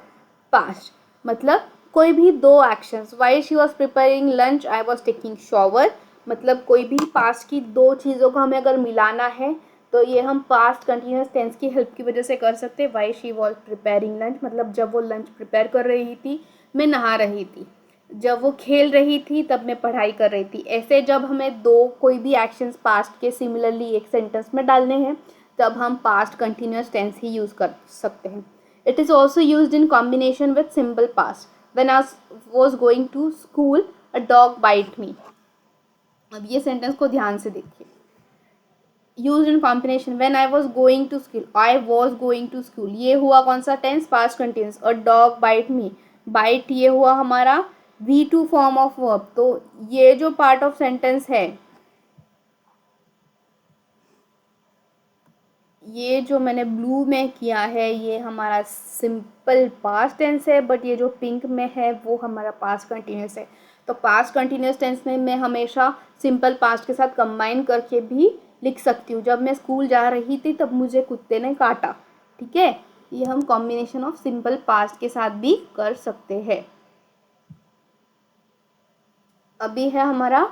A: past, मतलब कोई भी दो actions. While she was preparing lunch I was taking shower. मतलब कोई भी पास्ट की दो चीज़ों को हमें अगर मिलाना है तो ये हम पास्ट कंटिन्यूस टेंस की हेल्प की वजह से कर सकते हैं. While she was preparing lunch, मतलब जब वो लंच प्रिपेयर कर रही थी मैं नहा रही थी. जब वो खेल रही थी तब मैं पढ़ाई कर रही थी. ऐसे जब हमें दो कोई भी एक्शंस पास्ट के सिमिलरली एक सेंटेंस में डालने हैं तब हम पास्ट कंटिन्यूस टेंस ही यूज़ कर सकते हैं. It is also used in combination with simple past. When I was going to school a dog bite me. अब ये सेंटेंस को ध्यान से देखिए. Use in combination when I was going to school, I was going to school, ये हुआ कौन सा टेंस, पास्ट कंटिन्यूस। अ डॉग बाइट मी, बाइट ये हुआ हमारा V2 फॉर्म ऑफ वर्ब। तो ये जो पार्ट ऑफ सेंटेंस है, ये जो मैंने ब्लू में किया है ये हमारा सिंपल पास्ट टेंस है, बट ये जो पिंक में है वो हमारा पास्ट कंटिन्यूस है। तो पास्ट कंटिन्यूस टेंस में मैं हमेशा सिंपल पास्ट के साथ कंबाइन करके भी लिख सकती हूँ। जब मैं स्कूल जा रही थी तब मुझे कुत्ते ने काटा, ठीक है। ये हम कॉम्बिनेशन ऑफ सिंपल पास्ट के साथ भी कर सकते हैं। अभी है हमारा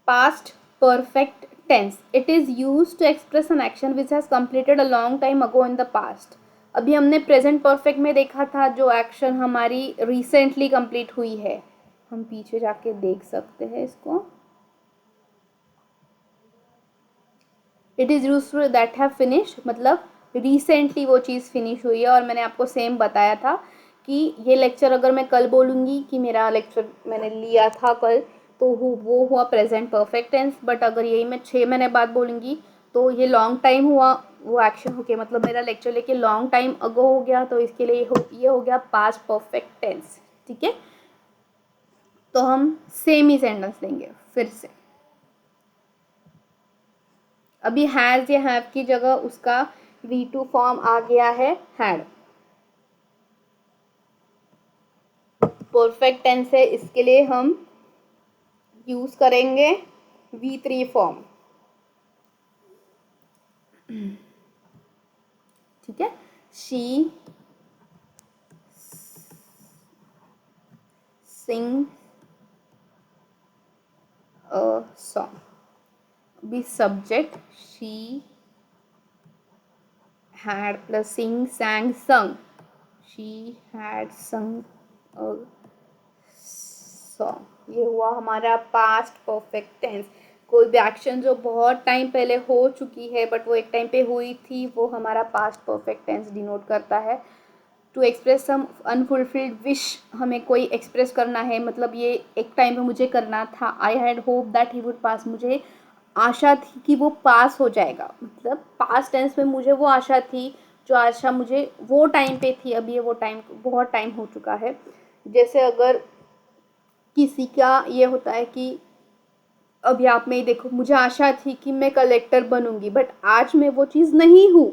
A: past perfect tense. It is used to express an action which has completed a long time ago in the past. अभी हमने प्रेजेंट परफेक्ट में देखा था जो एक्शन हमारी रिसेंटली कंप्लीट हुई है। हम पीछे जाके देख सकते हैं इसको। It is use to that have finished, मतलब रिसेंटली वो चीज़ फिनिश हुई है। और मैंने आपको सेम बताया था कि ये लेक्चर अगर मैं कल बोलूँगी कि मेरा लेक्चर मैंने लिया था कल, तो वो हुआ प्रेजेंट परफेक्ट टेंस। बट अगर यही मैं 6 महीने बाद बोलूँगी तो ये लॉन्ग टाइम हुआ वो एक्शन हो गया, मतलब मेरा लेक्चर लेके लॉन्ग टाइम अगो हो गया, तो इसके लिए ये हो गया पास्ट परफेक्ट टेंस, ठीक है। तो हम सेम ही सेंटेंस लेंगे फिर से। अभी हैज़ या हैव की जगह उसका V2 फॉर्म आ गया है हैड। परफेक्ट टेंस है, इसके लिए हम यूज करेंगे V3 फॉर्म, ठीक है। She sing a song. अभी subject she had plus sing sang sung, she had sung a song. ये हुआ हमारा पास्ट परफेक्ट टेंस। कोई भी एक्शन जो बहुत टाइम पहले हो चुकी है बट वो एक टाइम पे हुई थी, वो हमारा पास्ट परफेक्ट टेंस डिनोट करता है। To express some unfulfilled wish, हमें कोई एक्सप्रेस करना है, मतलब ये एक टाइम पे मुझे करना था। I had hope that he would पास, मुझे आशा थी कि वो पास हो जाएगा, मतलब पास्ट टेंस में मुझे वो आशा थी, जो आशा मुझे वो टाइम पे थी, अभी ये वो टाइम बहुत टाइम हो चुका है। जैसे अगर किसी का ये होता है कि अभी आप में ही देखो, मुझे आशा थी कि मैं कलेक्टर बनूंगी बट आज मैं वो चीज़ नहीं हूँ,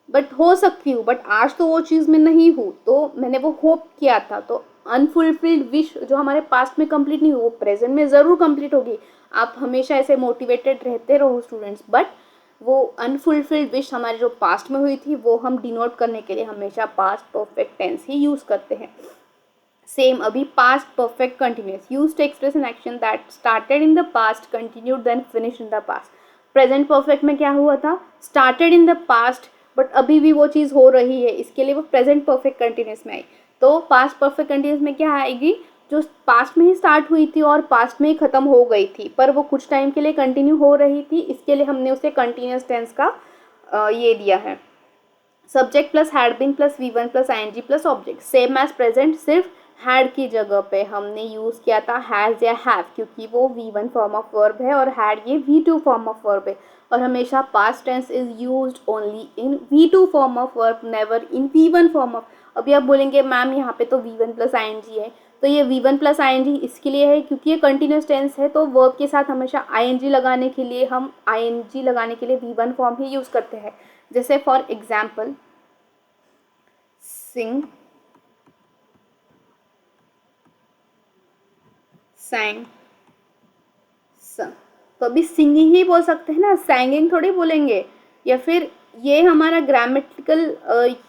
A: बट हो सकती हूँ, बट आज तो वो चीज़ में नहीं हूँ। तो मैंने वो होप किया था, तो अनफुलफिल्ड विश जो हमारे पास्ट में कंप्लीट नहीं हुई वो प्रेजेंट में ज़रूर कंप्लीट होगी। आप हमेशा ऐसे मोटिवेटेड रहते रहो स्टूडेंट्स, बट वो अनफुलफिल्ड विश हमारे जो पास्ट में हुई थी वो हम डिनोट करने के लिए हमेशा पास्ट परफेक्ट टेंस ही यूज़ करते हैं। सेम अभी past perfect continuous, use to express an action that started in the past continued then finish in the past. Present perfect में क्या हुआ था, started in the past but अभी भी वो चीज़ हो रही है, इसके लिए वो प्रेजेंट परफेक्ट कंटिन्यूस में आई। तो पास्ट परफेक्ट कंटिन्यूस में क्या आएगी, जो पास्ट में ही स्टार्ट हुई थी और पास्ट में ही ख़त्म हो गई थी पर वो कुछ टाइम के लिए कंटिन्यू हो रही थी, इसके लिए हमने उसे कंटिन्यूस टेंस का ये दिया है। Subject plus had been plus V1 plus ING plus object, same as present, सिर्फ हैड की जगह पे हमने यूज़ किया था हैज़ या हैव, क्योंकि वो V1 फॉर्म ऑफ वर्ब है और हैड ये V2 फॉर्म ऑफ वर्ब है। और हमेशा past tense is used only in V2 form of verb, never in V1 form of. अभी आप बोलेंगे मैम यहाँ पे तो V1 प्लस ING है, तो ये V1 प्लस ING इसके लिए है क्योंकि ये कंटिन्यूस टेंस है, तो वर्ब के साथ हमेशा ING लगाने के लिए हम ING लगाने के लिए V1 फॉर्म ही यूज़ करते हैं। जैसे for example sing sang sung, तो अभी सिंगिंग ही बोल सकते हैं ना, सैंगिंग थोड़ी बोलेंगे। या फिर ये हमारा ग्रामेटिकल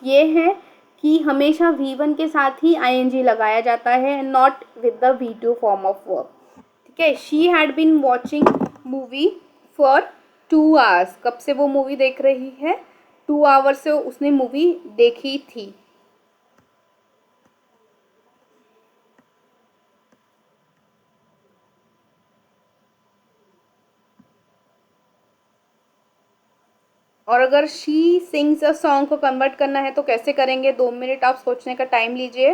A: ये है कि हमेशा V1 के साथ ही ING लगाया जाता है, not with the V2 form of verb, ठीक है। She had been watching movie for 2 hours, कब से वो मूवी देख रही है, 2 आवर्स से उसने मूवी देखी थी। और अगर शी सिंग्स अ सॉन्ग को कन्वर्ट करना है तो कैसे करेंगे, 2 मिनट आप सोचने का टाइम लीजिए।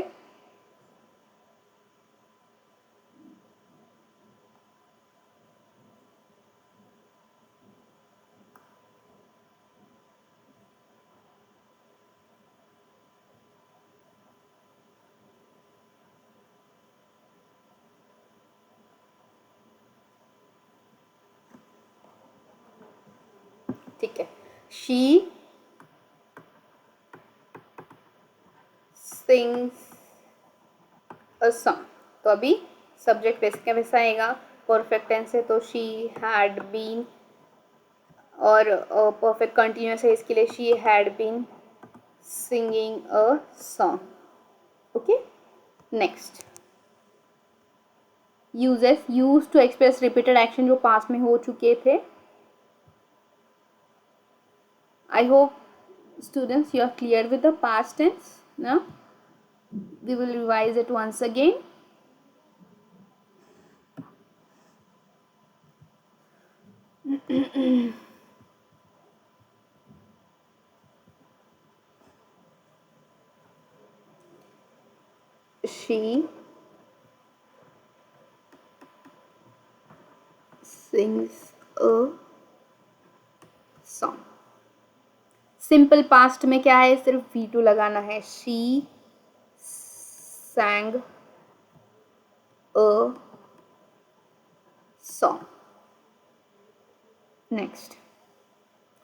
A: ठीक है, शी सिंग्स अ सॉन्ग। तो अभी सब्जेक्ट वैसे का वैसा आएगा, परफेक्ट टेंस है तो शी हैड बीन, और परफेक्ट कंटिन्यूस है इसके लिए she had been singing a song. Okay, next uses, use to express repeated action जो पास्ट में हो चुके थे। I hope students you are clear with the past tense. Now we will revise it once again. She sings a song. Simple past में क्या है, सिर्फ V2 लगाना है। She sang a song. Next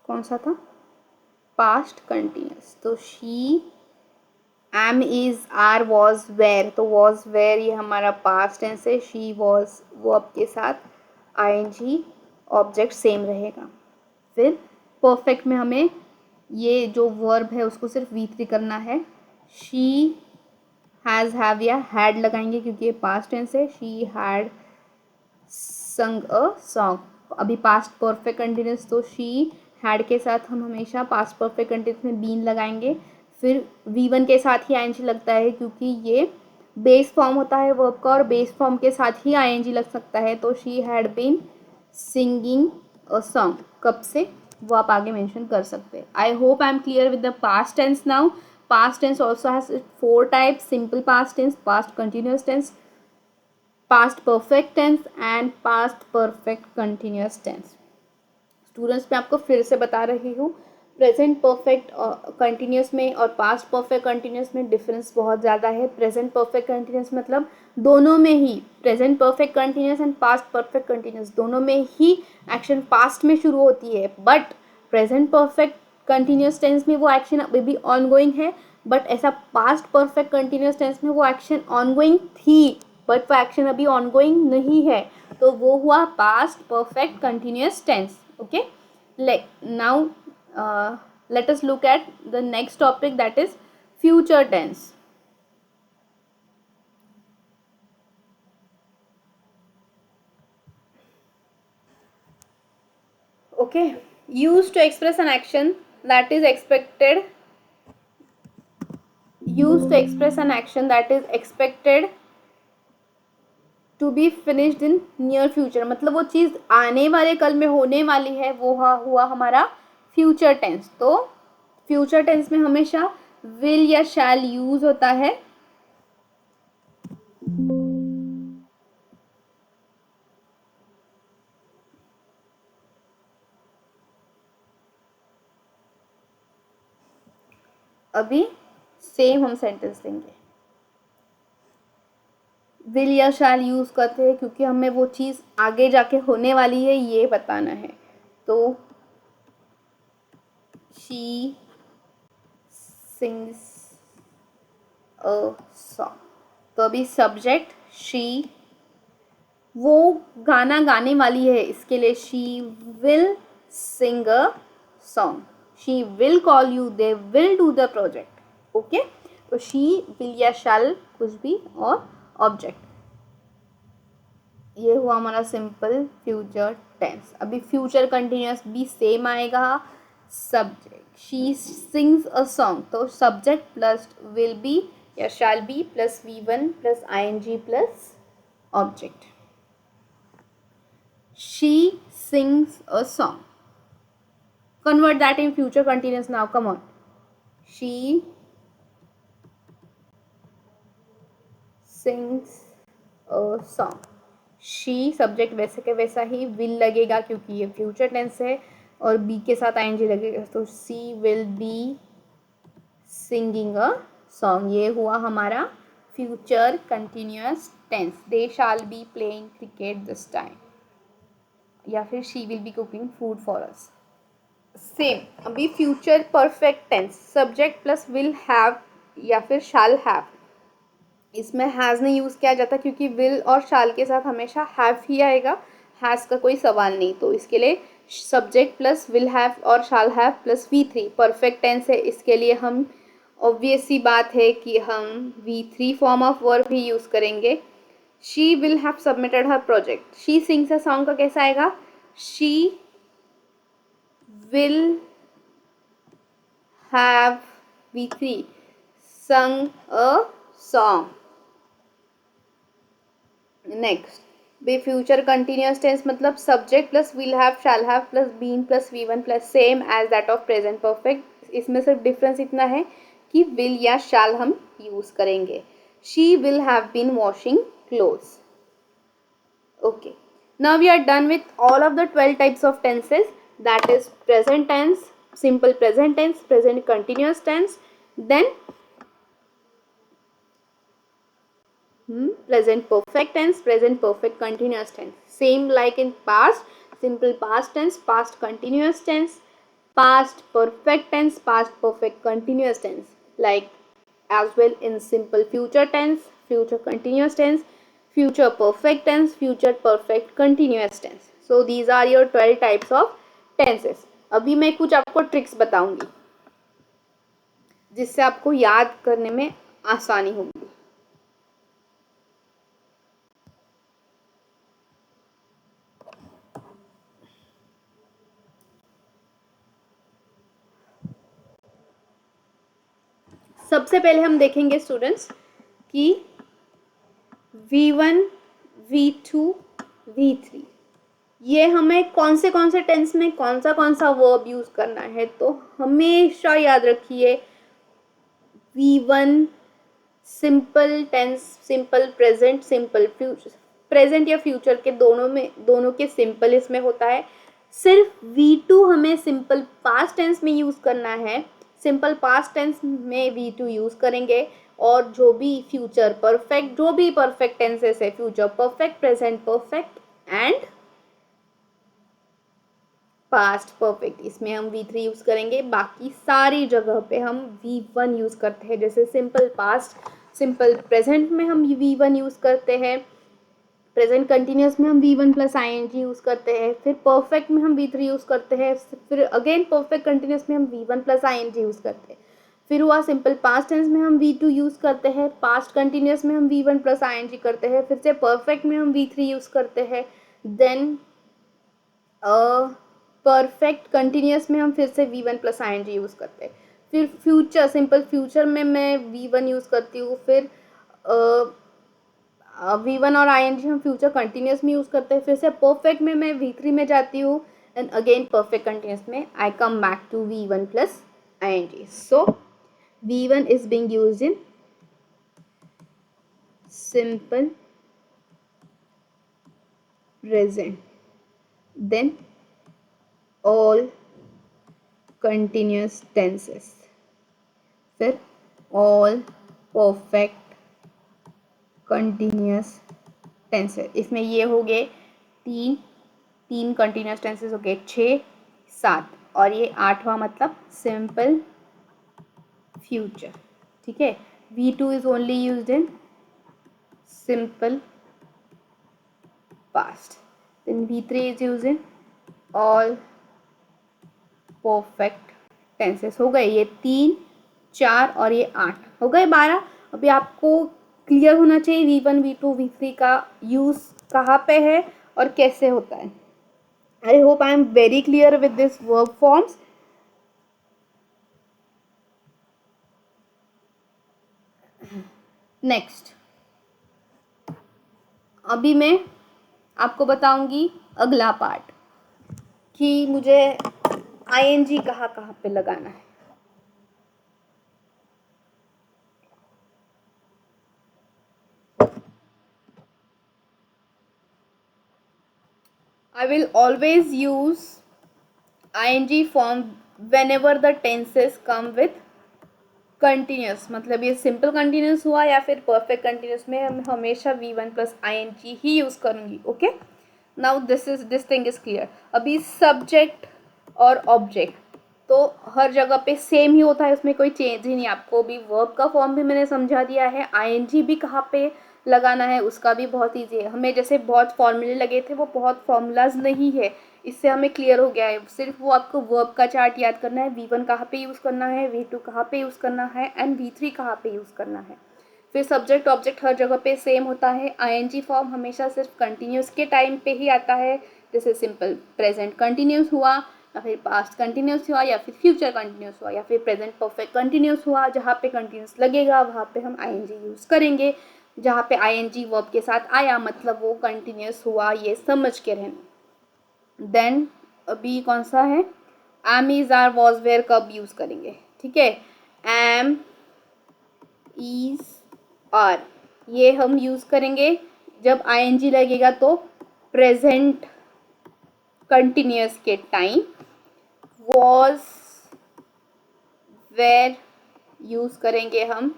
A: कौन सा था, पास्ट कंटिन्यूस, तो she am is are was were, तो वॉज वेयर ये हमारा पास्ट टेंस है। शी वॉज वर्ब के साथ आईएनजी ऑब्जेक्ट सेम रहेगा। फिर परफेक्ट में हमें ये जो वर्ब है उसको सिर्फ V3 करना है। शी हैज़ हैव या हैड लगाएंगे क्योंकि ये पास्ट टेंस है। शी हैड संग अ सॉन्ग, अभी पास्ट परफेक्ट कंटिन्यूस, तो शी हैड के साथ हम हमेशा पास्ट परफेक्ट कंटिन्यूस में बीन लगाएंगे। फिर V1 के साथ ही आईएनजी लगता है क्योंकि ये बेस फॉर्म होता है वर्ब का, और बेस फॉर्म के साथ ही आईएनजी लग सकता है। तो she had been singing a song, कब से वो आप आगे मेंशन कर सकते हैं। I hope I am clear with the past tense now. Past tense also has 4 types, simple past tense, past continuous tense, past perfect tense and past perfect continuous tense. Students मैं आपको फिर से बता रही हूँ, प्रेजेंट परफेक्ट कंटिन्यूस में और past perfect continuous में डिफरेंस बहुत ज़्यादा है। प्रेजेंट परफेक्ट कंटिन्यूस मतलब दोनों में ही, present perfect continuous and past perfect continuous दोनों में ही एक्शन पास्ट में शुरू होती है। But present perfect continuous tense में वो एक्शन अभी भी ऑनगोइंग है, बट ऐसा पास्ट परफेक्ट कंटिन्यूस टेंस में वो एक्शन ऑनगोइंग थी बट वो एक्शन अभी ऑनगोइंग नहीं है, तो वो हुआ past perfect continuous tense. Okay, now let us look at the next topic, that is future tense. Okay, used to express an action that is expected, used to express an action that is expected to be finished in near future, मतलब वो चीज़ आने वाले कल में होने वाली है, वो हुआ हमारा फ्यूचर टेंस। तो फ्यूचर टेंस में हमेशा विल या शैल यूज होता है। अभी सेम हम सेंटेंस लेंगे, विल या शैल यूज करते हैं क्योंकि हमें वो चीज़ आगे जाके होने वाली है ये बताना है। तो शी सिंग्स अ सॉन्ग, तो अभी सब्जेक्ट शी, वो गाना गाने वाली है, इसके लिए she will sing a song, she will call you, they will do the project. Okay, तो शी विल या शैल कुछ भी और ऑब्जेक्ट, ये हुआ हमारा सिंपल फ्यूचर टेंस। अभी फ्यूचर कंटिन्यूस भी सेम आएगा। Subject she sings a song, तो सब्जेक्ट प्लस विल बी या shall B plus V1 plus ING plus object. She sings a song. Convert that in future continuous now. Come on. She sings a song. She subject वैसे के वैसा ही will लगेगा क्योंकि ये future tense है, और B के साथ ING लगेगा, तो she will be singing a song। ये हुआ हमारा future continuous tense. They shall be playing cricket this time, या फिर she will be cooking food for us. Same. अभी future perfect tense subject plus will have या फिर shall have, इसमें has नहीं यूज़ किया जाता क्योंकि विल और शाल के साथ हमेशा हैव ही आएगा, हैज़ का कोई सवाल नहीं। तो इसके लिए सब्जेक्ट प्लस विल हैव और shall have plus V3 perfect tense है। इसके लिए हम ऑब्वियस सी बात है कि हम V3 फॉर्म ऑफ वर्ब ही यूज़ करेंगे। She will have submitted her project, she sings a song का कैसा आएगा? She will have V3 sung a song। Next, be future continuous tense मतलब subject plus will have shall have plus been plus V1 plus same as that of present perfect. इसमें सिर्फ difference इतना है कि will या शैल हम use करेंगे। She will have been washing clothes. Okay, now we are done with all of the 12 types of tenses, that is present tense, simple present tense, present continuous tense, then present perfect tense, present perfect continuous tense. Same like in past, simple past tense, past continuous tense, past perfect tense, past perfect continuous tense. Like as well in simple future tense, future continuous tense, future perfect tense, future perfect continuous tense. So these are your 12 types of tenses. अभी मैं कुछ आपको tricks बताऊंगी जिससे आपको याद करने में आसानी होगी। सबसे पहले हम देखेंगे स्टूडेंट्स कि V1, V2, V3 ये हमें कौन से टेंस में कौन सा वर्ब यूज करना है। तो हमेशा याद रखिए V1 simple tense, simple present, simple future, present या फ्यूचर के दोनों के सिंपल इसमें होता है। सिर्फ V2 हमें सिंपल पास्ट टेंस में यूज करना है, सिंपल पास्ट टेंस में V2 यूज करेंगे। और जो भी फ्यूचर परफेक्ट, जो भी परफेक्ट टेंसेस है, future perfect, present perfect and past perfect, इसमें हम V3 यूज करेंगे। बाकी सारी जगह पे हम V1 यूज करते हैं। जैसे सिंपल पास्ट, सिंपल प्रेजेंट में हम V1 यूज करते हैं, प्रेजेंट कंटिन्यूस में हम V1 प्लस ING यूज करते हैं, फिर परफेक्ट में हम V3 यूज करते हैं, फिर अगेन परफेक्ट कंटिन्यूस में हम V1 प्लस ING यूज करते हैं। फिर हुआ सिंपल पास्ट टेंस में हम V2 यूज करते हैं, पास्ट कंटिन्यूस में हम V1 प्लस ING करते हैं, फिर से परफेक्ट में हम V3 यूज करते हैं, देन परफेक्ट कंटिन्यूस में हम फिर से V1 प्लस ING यूज़ करते हैं। फिर फ्यूचर, सिंपल फ्यूचर में मैं V1 यूज़ करती हूँ, फिर V1 और ING हम फ्यूचर कंटिन्यूस में यूज़ करते हैं, फिर से परफेक्ट में मैं V3 में जाती हूँ, एंड अगेन परफेक्ट कंटिन्यूस में I come back to V1 plus ING। So V1 is being used in simple present, then all continuous tenses, फिर all perfect continuous tenses। इसमें ये हो गए तीन कंटिन्यूस टेंसेस हो गए, 6, 7 और ये 8वां मतलब सिंपल फ्यूचर। ठीक है, V2 is only used in simple past, then V3 is used in all perfect tenses. हो गए ये 3, 4 और ये 8, हो गए 12। अभी आपको क्लियर होना चाहिए V1, V2, V3 का यूज़ कहाँ पे है और कैसे होता है। आई hope I am very clear with this verb forms. Next, अभी मैं आपको बताऊंगी अगला पार्ट कि मुझे ING कहाँ पे लगाना है। I will always use ING form whenever the tenses come with continuous, मतलब ये सिंपल कंटिन्यूस हुआ या फिर परफेक्ट कंटिन्यूस में हम हमेशा V1 प्लस ING ही यूज़ करूँगी। Okay, now this thing is clear. अभी सब्जेक्ट और ऑब्जेक्ट, तो हर जगह पे सेम ही होता है, उसमें कोई चेंज ही नहीं। आपको भी वर्ब का फॉर्म भी मैंने समझा दिया है, आईएनजी भी कहाँ पे लगाना है उसका भी बहुत ईजी है। हमें जैसे बहुत फॉर्मूले लगे थे, वो बहुत फॉर्मूलाज नहीं है, इससे हमें क्लियर हो गया है। सिर्फ वो आपको वर्ब का चार्ट याद करना है, V1 कहाँ पे यूज़ करना है, V2 कहाँ पे यूज़ करना है एंड V3 कहाँ पे यूज़ करना है। फिर सब्जेक्ट ऑब्जेक्ट हर जगह पे सेम होता है। आईएनजी फॉर्म हमेशा सिर्फ कंटिन्यूस के टाइम पे ही आता है, जैसे सिंपल प्रेजेंट कंटिन्यूस हुआ, या फिर पास्ट कंटिन्यूस हुआ, या फिर फ्यूचर कंटिन्यूस हुआ, या फिर प्रेजेंट परफेक्ट कंटिन्यूस हुआ। जहाँ पे कंटिन्यूस लगेगा वहाँ पे हम आईएनजी यूज़ करेंगे। जहाँ पे आईएनजी वर्ब के साथ आया मतलब वो कंटिन्यूस हुआ, ये समझ के रहना। देन अभी कौन सा है, am is are was were कब यूज़ करेंगे, ठीक है। एम इज आर ये हम यूज़ करेंगे जब आईएनजी लगेगा तो प्रेजेंट कंटिन्यूस के टाइम। वॉज वेयर यूज़ करेंगे हम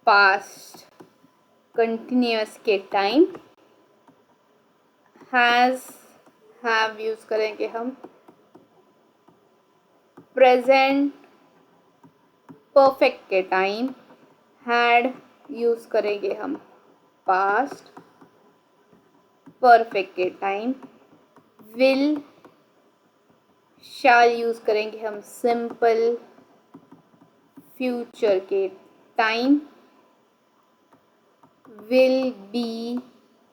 A: पास्ट कंटिन्यूस के टाइम। हैज़ हैव यूज़ करेंगे हम प्रेजेंट परफेक्ट के टाइम। हैड यूज़ करेंगे हम पास्ट परफेक्ट के टाइम। विल शैल यूज़ करेंगे हम सिंपल फ्यूचर के टाइम। विल बी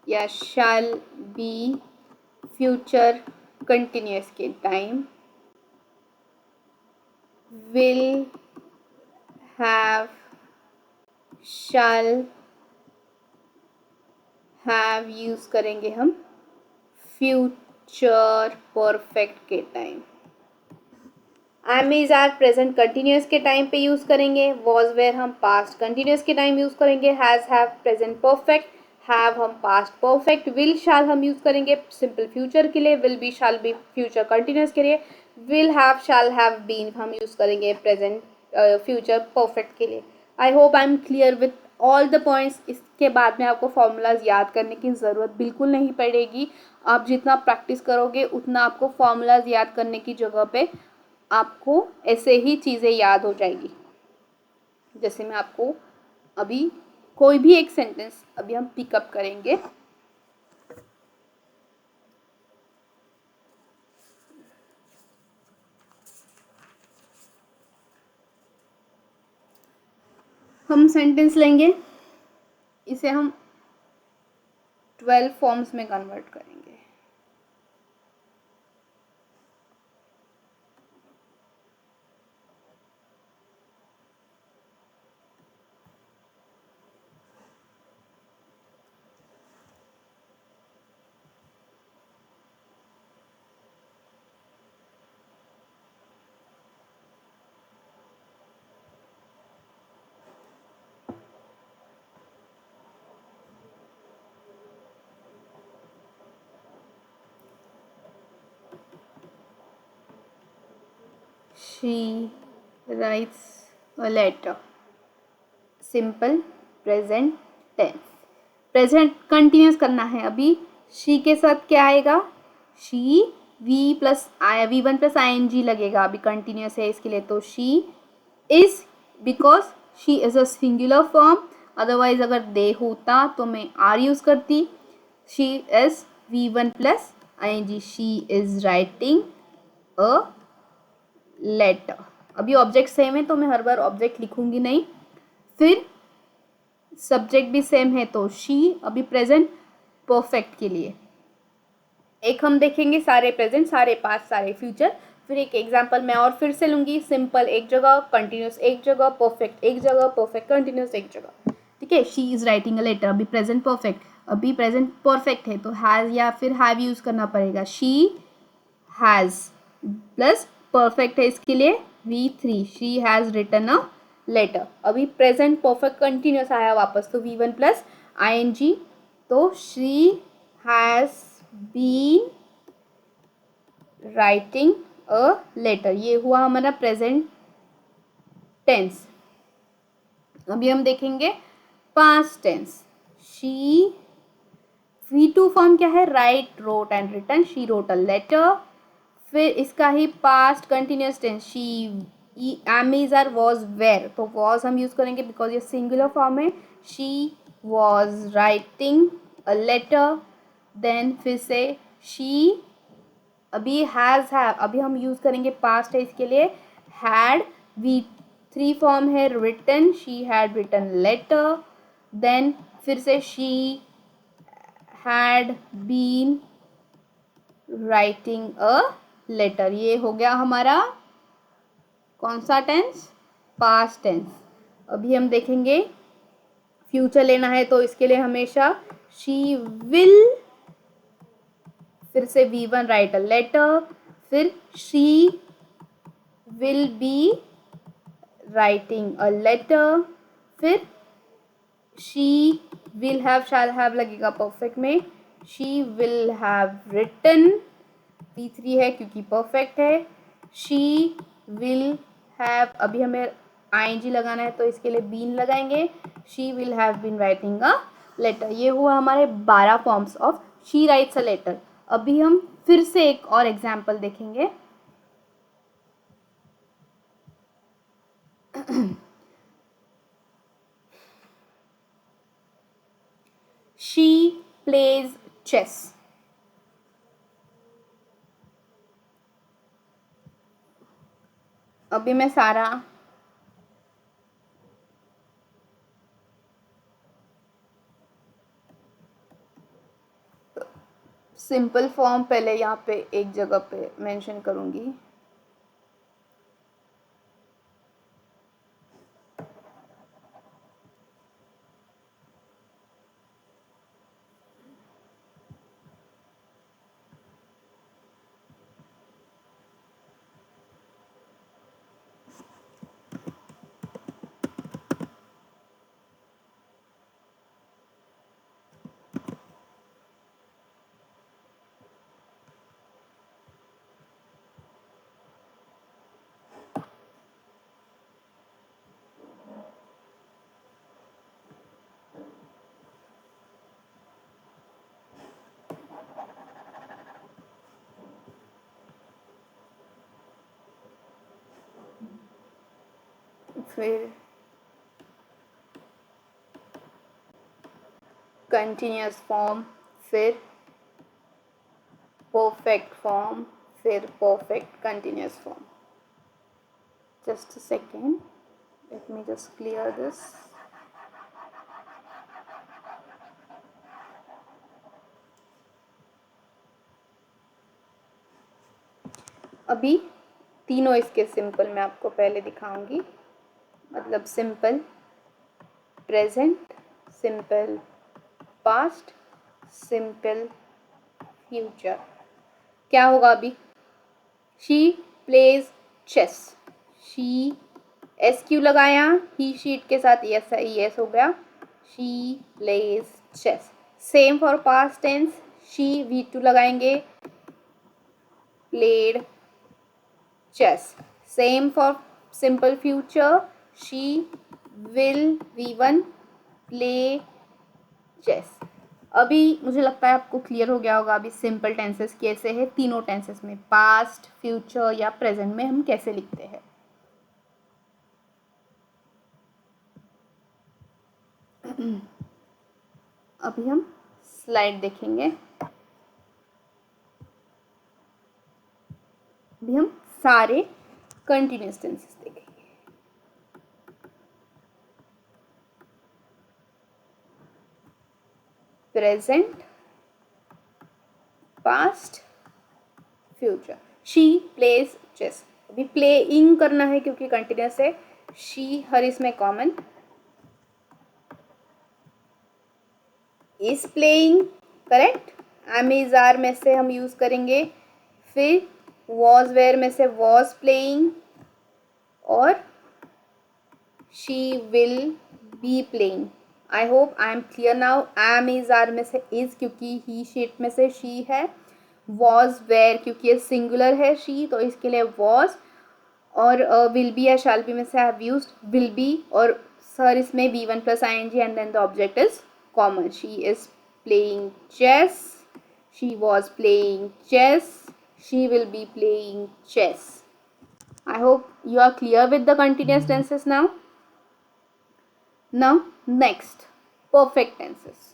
A: या शैल बी फ्यूचर कंटिन्यूस के time. Will have shall have use करेंगे हम फ्यूचर परफेक्ट के time. Am is are present continuous के टाइम पे यूज़ करेंगे। वॉज वेयर हम पास्ट कंटिन्यूस के टाइम यूज़ करेंगे। Has have present perfect. Have हम पास्ट परफेक्ट। विल शाल हम यूज़ करेंगे सिंपल फ्यूचर के लिए। Will be shall be future continuous के लिए। Will have shall have been हम यूज़ करेंगे प्रेजेंट फ्यूचर परफेक्ट के लिए। I hope I am clear with all the points. इसके बाद में आपको फॉर्मूलाज याद करने की ज़रूरत बिल्कुल नहीं पड़ेगी। आप जितना प्रैक्टिस करोगे उतना आपको फॉर्मूलाज याद करने की जगह पे आपको ऐसे ही चीज़ें याद हो जाएगी। जैसे मैं आपको अभी कोई भी एक सेंटेंस अभी हम पिकअप करेंगे। हम सेंटेंस लेंगे, इसे हम 12 फॉर्म्स में कन्वर्ट करेंगे। She writes a letter. Simple present tense. Present continuous करना है। अभी शी के साथ क्या आएगा, she V plus V1 plus ING लगेगा। अभी कंटिन्यूस है इसके लिए, तो she is, because she is a singular form. Otherwise अगर दे होता तो मैं आर यूज़ करती। She is V1 plus ING। She is writing a letter. अभी ऑब्जेक्ट सेम है तो मैं हर बार ऑब्जेक्ट लिखूंगी नहीं। फिर सब्जेक्ट भी सेम है तो शी। अभी प्रेजेंट परफेक्ट के लिए एक हम देखेंगे, सारे प्रेजेंट, सारे पास्ट, सारे फ्यूचर। फिर एक एग्जांपल मैं और फिर से लूंगी। सिंपल एक जगह, कंटिन्यूस एक जगह, परफेक्ट एक जगह, परफेक्ट कंटिन्यूस एक जगह, ठीक है। She is writing a letter. अभी प्रेजेंट परफेक्ट, अभी प्रेजेंट परफेक्ट है तो हैज़ या फिर हैव यूज़ करना पड़ेगा। शी हैज़ प्लस परफेक्ट है इसके लिए V3। She has written a letter. अभी प्रेजेंट परफेक्ट कंटिन्यूस आया वापस तो V1 प्लस ING, तो she has been writing a letter. ये हुआ हमारा प्रेजेंट टेंस। अभी हम देखेंगे past tense. She V2 form क्या है, right, wrote and written. She wrote a letter. फिर इसका ही past continuous tense, she, am is are was were, तो वॉज हम यूज़ करेंगे बिकॉज ये सिंगुलर फॉर्म है। She was writing a letter. Then फिर से शी, अभी हैज़ है, अभी हम यूज़ करेंगे पास्ट है इसके लिए, हैड, वी थ्री फॉर्म है written, she had written letter. Then फिर से she had been writing a letter. ये हो गया हमारा कौन सा टेंस, पास्ट टेंस। अभी हम देखेंगे फ्यूचर लेना है तो इसके लिए हमेशा शी विल, फिर से V1 राइट अ लेटर, फिर she will be writing a letter, फिर she will have, shall have लगेगा परफेक्ट में, she will have written, P3 है क्योंकि परफेक्ट है। शी विल हैव, अभी हमें ING लगाना है तो इसके लिए बीन लगाएंगे, she will have been writing a letter. ये हुआ हमारे 12 forms of she writes a letter. अभी हम फिर से एक और एग्जाम्पल देखेंगे। She plays chess. अभी मैं सारा सिंपल फॉर्म पहले यहाँ पे एक जगह पे मेंशन करूँगी। फिर कंटिन्यूस फॉर्म, फिर परफेक्ट फॉर्म, फिर perfect continuous form. Just a second, let me just clear this. अभी तीनों इसके सिंपल मैं आपको पहले दिखाऊंगी, मतलब simple present, simple past, simple future. क्या होगा अभी, she plays chess, she, S Q लगाया, ही शीट के साथ यस है, यस हो गया, she plays chess. Same for past tense, she V2 लगाएंगे, played chess. Same for simple future, she will V1 play chess. अभी मुझे लगता है आपको क्लियर हो गया होगा अभी सिंपल टेंसेस कैसे है, तीनों टेंसेस में, पास्ट, फ्यूचर या प्रेजेंट में हम कैसे लिखते हैं। अभी हम स्लाइड देखेंगे। अभी हम सारे कंटिन्यूस टेंसेस देखेंगे। Present, past, future. She plays chess, अभी प्लेइंग करना है क्योंकि कंटिन्यूस है, शी हर इसमें common, is playing correct, am is are में से हम यूज करेंगे, फिर वॉज वेयर में से वॉज प्लेइंग, और she will be playing. I hope I am clear now. Am is are में से इज क्योंकि ही शीट में से शी है, वॉज वेयर क्योंकि ये सिंगुलर है शी तो इसके लिए वॉज, और विल बी या शैल बी में से हैव यूज्ड विल बी, और सर इसमें V1 plus ING and then the object is common. She is playing chess, she was playing chess, she will be playing chess. I hope you are clear with the continuous tenses now. Now next, perfect tenses.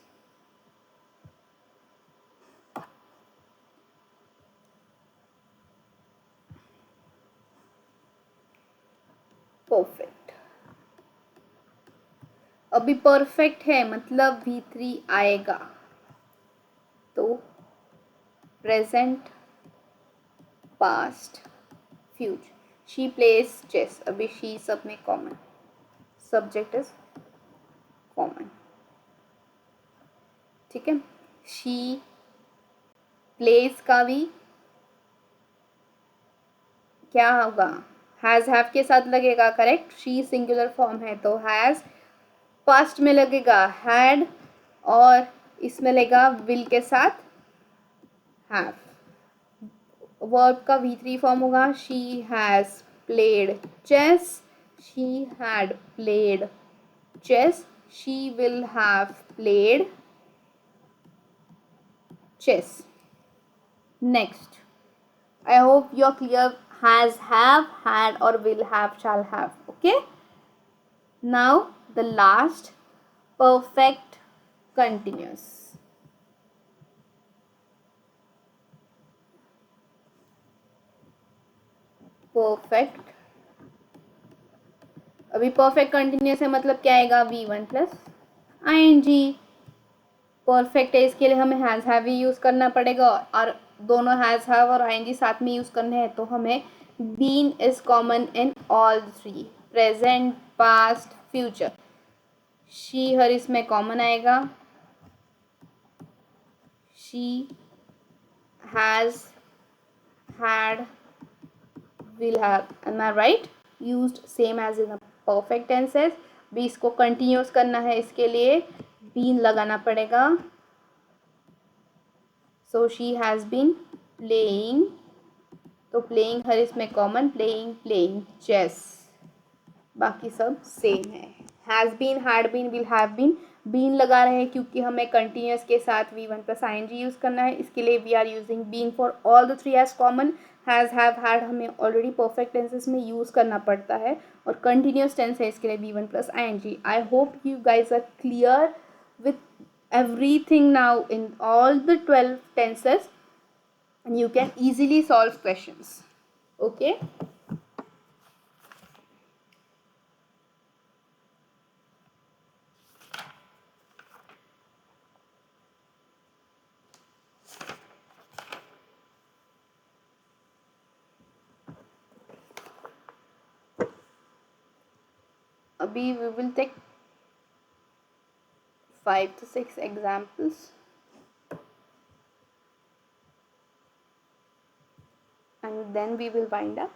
A: परफेक्ट, अभी परफेक्ट है मतलब V3 आएगा तो प्रेजेंट, past, future. She plays chess, अभी she सब में कॉमन, सब्जेक्ट इज कॉमन. ठीक है. शी प्लेज का भी क्या होगा, हैज हैव के साथ लगेगा. करेक्ट. शी सिंगुलर फॉर्म है तो हैज. पास्ट में लगेगा हैड और इसमें लगेगा विल के साथ हैव. वर्ब का V3 फॉर्म होगा. She has played chess, she had played chess, she will have played chess. Next, I hope you're clear. Has, have, had or will have, shall have. Okay. Now the last, perfect continuous. Perfect, अभी perfect continuous है मतलब क्या आएगा, V1 plus ing. Perfect है इसके लिए हमें has have he use करना पड़ेगा और दोनों हैज़ हैव और ing साथ में यूज़ करने हैं तो हमें been is common in all three, present, past, future. She हर इसमें कॉमन आएगा. She has, had, will have. Am I right? Used same as in perfect tenses. भी इसको कंटिन्यूस करना है इसके लिए बीन लगाना पड़ेगा. So she has been playing, तो प्लेइंग हर इसमें कॉमन, प्लेइंग, प्लेइंग चेस. बाकी सब सेम है. Has been, had been, will have been. Been लगा रहे हैं क्योंकि हमें कंटिन्यूस के साथ V1 प्लस ing यूज़ करना है. इसके लिए we are using been for all the three as common. Has, have, had हमें ऑलरेडी परफेक्ट टेंसेस में यूज़ करना पड़ता है और कंटिन्यूस टेंस है इसके लिए V1 plus ing. I hope you guys are clear with everything now in all the 12 tenses and you can easily solve questions. Okay. अभी we will take 5 to 6 examples. And then we will wind up.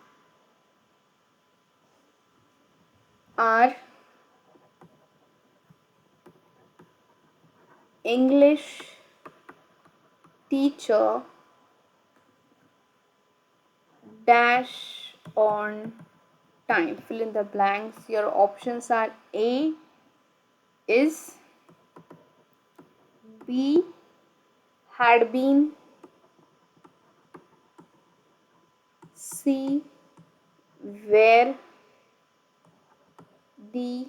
A: Our English teacher dash on time. Fill in the blanks. Your options are A is, B had been, C where, D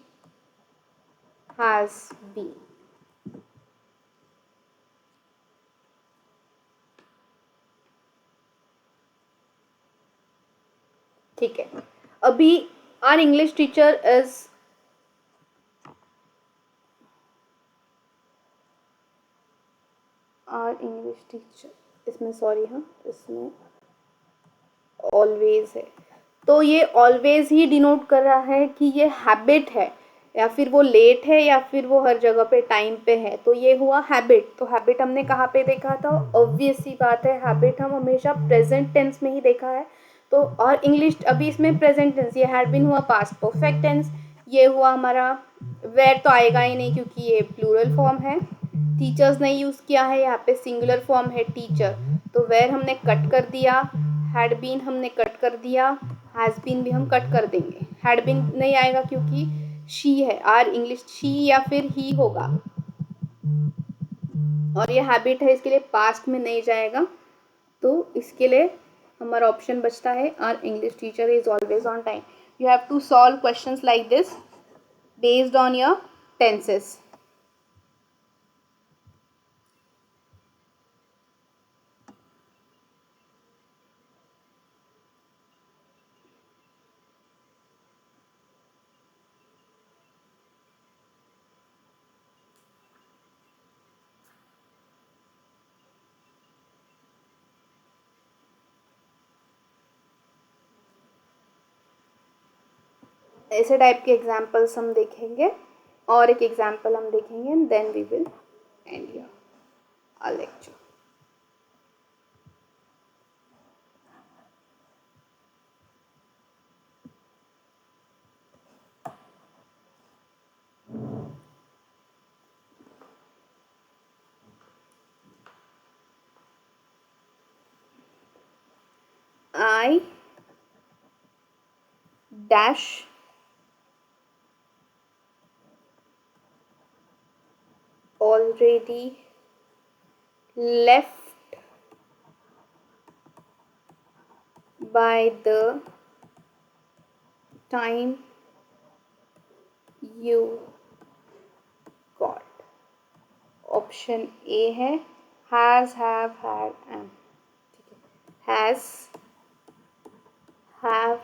A: has been. ठीक है. अभी our English teacher is, our English teacher इसमें sorry, हाँ इसमें always है तो ये always ही denote कर रहा है कि ये हैबिट है या फिर वो लेट है या फिर वो हर जगह पे टाइम पे है. तो ये हुआ हैबिट. तो हैबिट हमने कहाँ पे देखा था, ऑब्वियस सी बात है हैबिट हम हमेशा प्रेजेंट टेंस में ही देखा है. तो और इंग्लिश अभी इसमें प्रेजेंट टेंस, ये हैड बीन हुआ पास्ट परफेक्ट टेंस. ये हुआ हमारा वेयर तो आएगा ही नहीं क्योंकि ये प्लूरल फॉर्म है. टीचर्स नहीं यूज़ किया है, यहाँ पे सिंगुलर फॉर्म है टीचर. तो वेयर हमने कट कर दिया, हैड बीन हमने कट कर दिया, हैज़ बीन भी हम कट कर देंगे. हैड बीन नहीं आएगा क्योंकि शी है. आर इंग्लिश शी या फिर ही होगा और ये हैबिट है इसके लिए पास्ट में नहीं जाएगा. तो इसके लिए हमारा ऑप्शन बचता है our English teacher is always on time. You have to solve questions like this based on your tenses. ऐसे टाइप के एग्जाम्पल्स हम देखेंगे और एक एग्जाम्पल हम देखेंगे and then we will end your lecture. I dash already left by the time you got. Option A है has, have, had, am. has, have,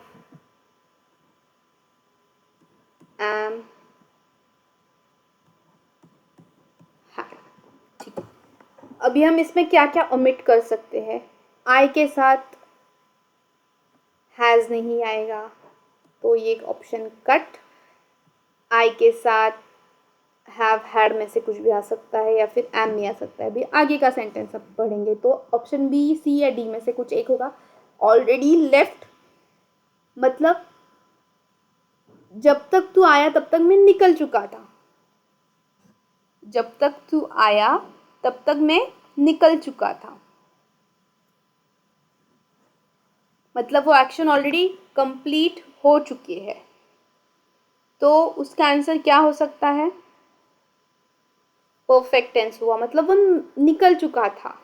A: am, had. ठीक है. अभी हम इसमें क्या क्या ओमिट कर सकते हैं. आई के साथ हैज़ नहीं आएगा तो ये एक ऑप्शन कट. आई के साथ हैव हैड में से कुछ भी आ सकता है या फिर एम में आ सकता है. अभी आगे का सेंटेंस अब पढ़ेंगे तो ऑप्शन बी, सी या डी में से कुछ एक होगा. ऑलरेडी लेफ्ट मतलब जब तक तू आया तब तक मैं निकल चुका था. जब तक तू आया तब तक मैं निकल चुका था मतलब वो एक्शन ऑलरेडी कंप्लीट हो चुकी है. तो उसका आंसर क्या हो सकता है. परफेक्ट टेंस हुआ मतलब वो निकल चुका था.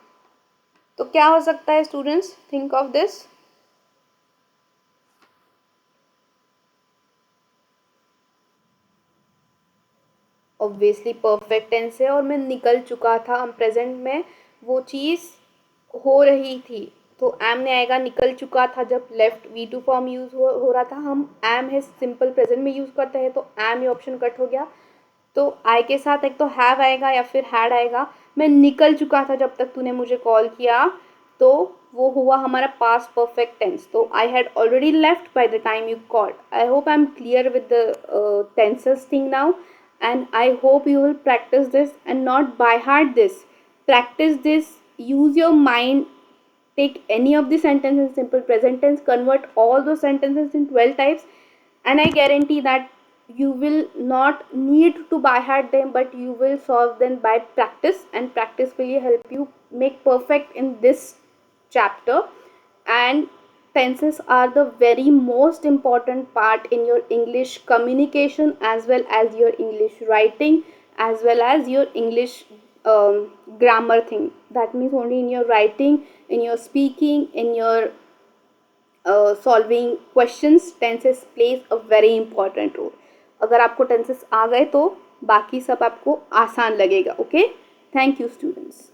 A: तो क्या हो सकता है students, think of this. Obviously perfect tense है और मैं निकल चुका था. हम प्रेजेंट में वो चीज़ हो रही थी तो एम ने आएगा. निकल चुका था जब लेफ्ट V2 फॉर्म यूज हो रहा था हम एम है सिंपल प्रेजेंट में यूज़ करते हैं तो एम ये ऑप्शन कट हो गया. तो आई के साथ एक तो हैव आएगा या फिर हैड आएगा. मैं निकल चुका था जब तक तूने मुझे कॉल किया तो वो हुआ हमारा पास्ट परफेक्ट टेंस. तो I had already left by the time you called. I hope I am clear with the tenses thing now and I hope you will practice this and not by heart this. Practice this, use your mind, take any of the sentence in simple present tense, convert all those sentences in 12 types and I guarantee that you will not need to by heart them but you will solve them by practice and practice will help you make perfect in this chapter. And tenses are the very most important part in your English communication as well as your English writing as well as your English grammar thing. That means only in your writing, in your speaking, in your solving questions tenses plays a very important role. अगर आपको tenses आ गए तो बाकी सब आपको आसान लगेगा. Okay, thank you students.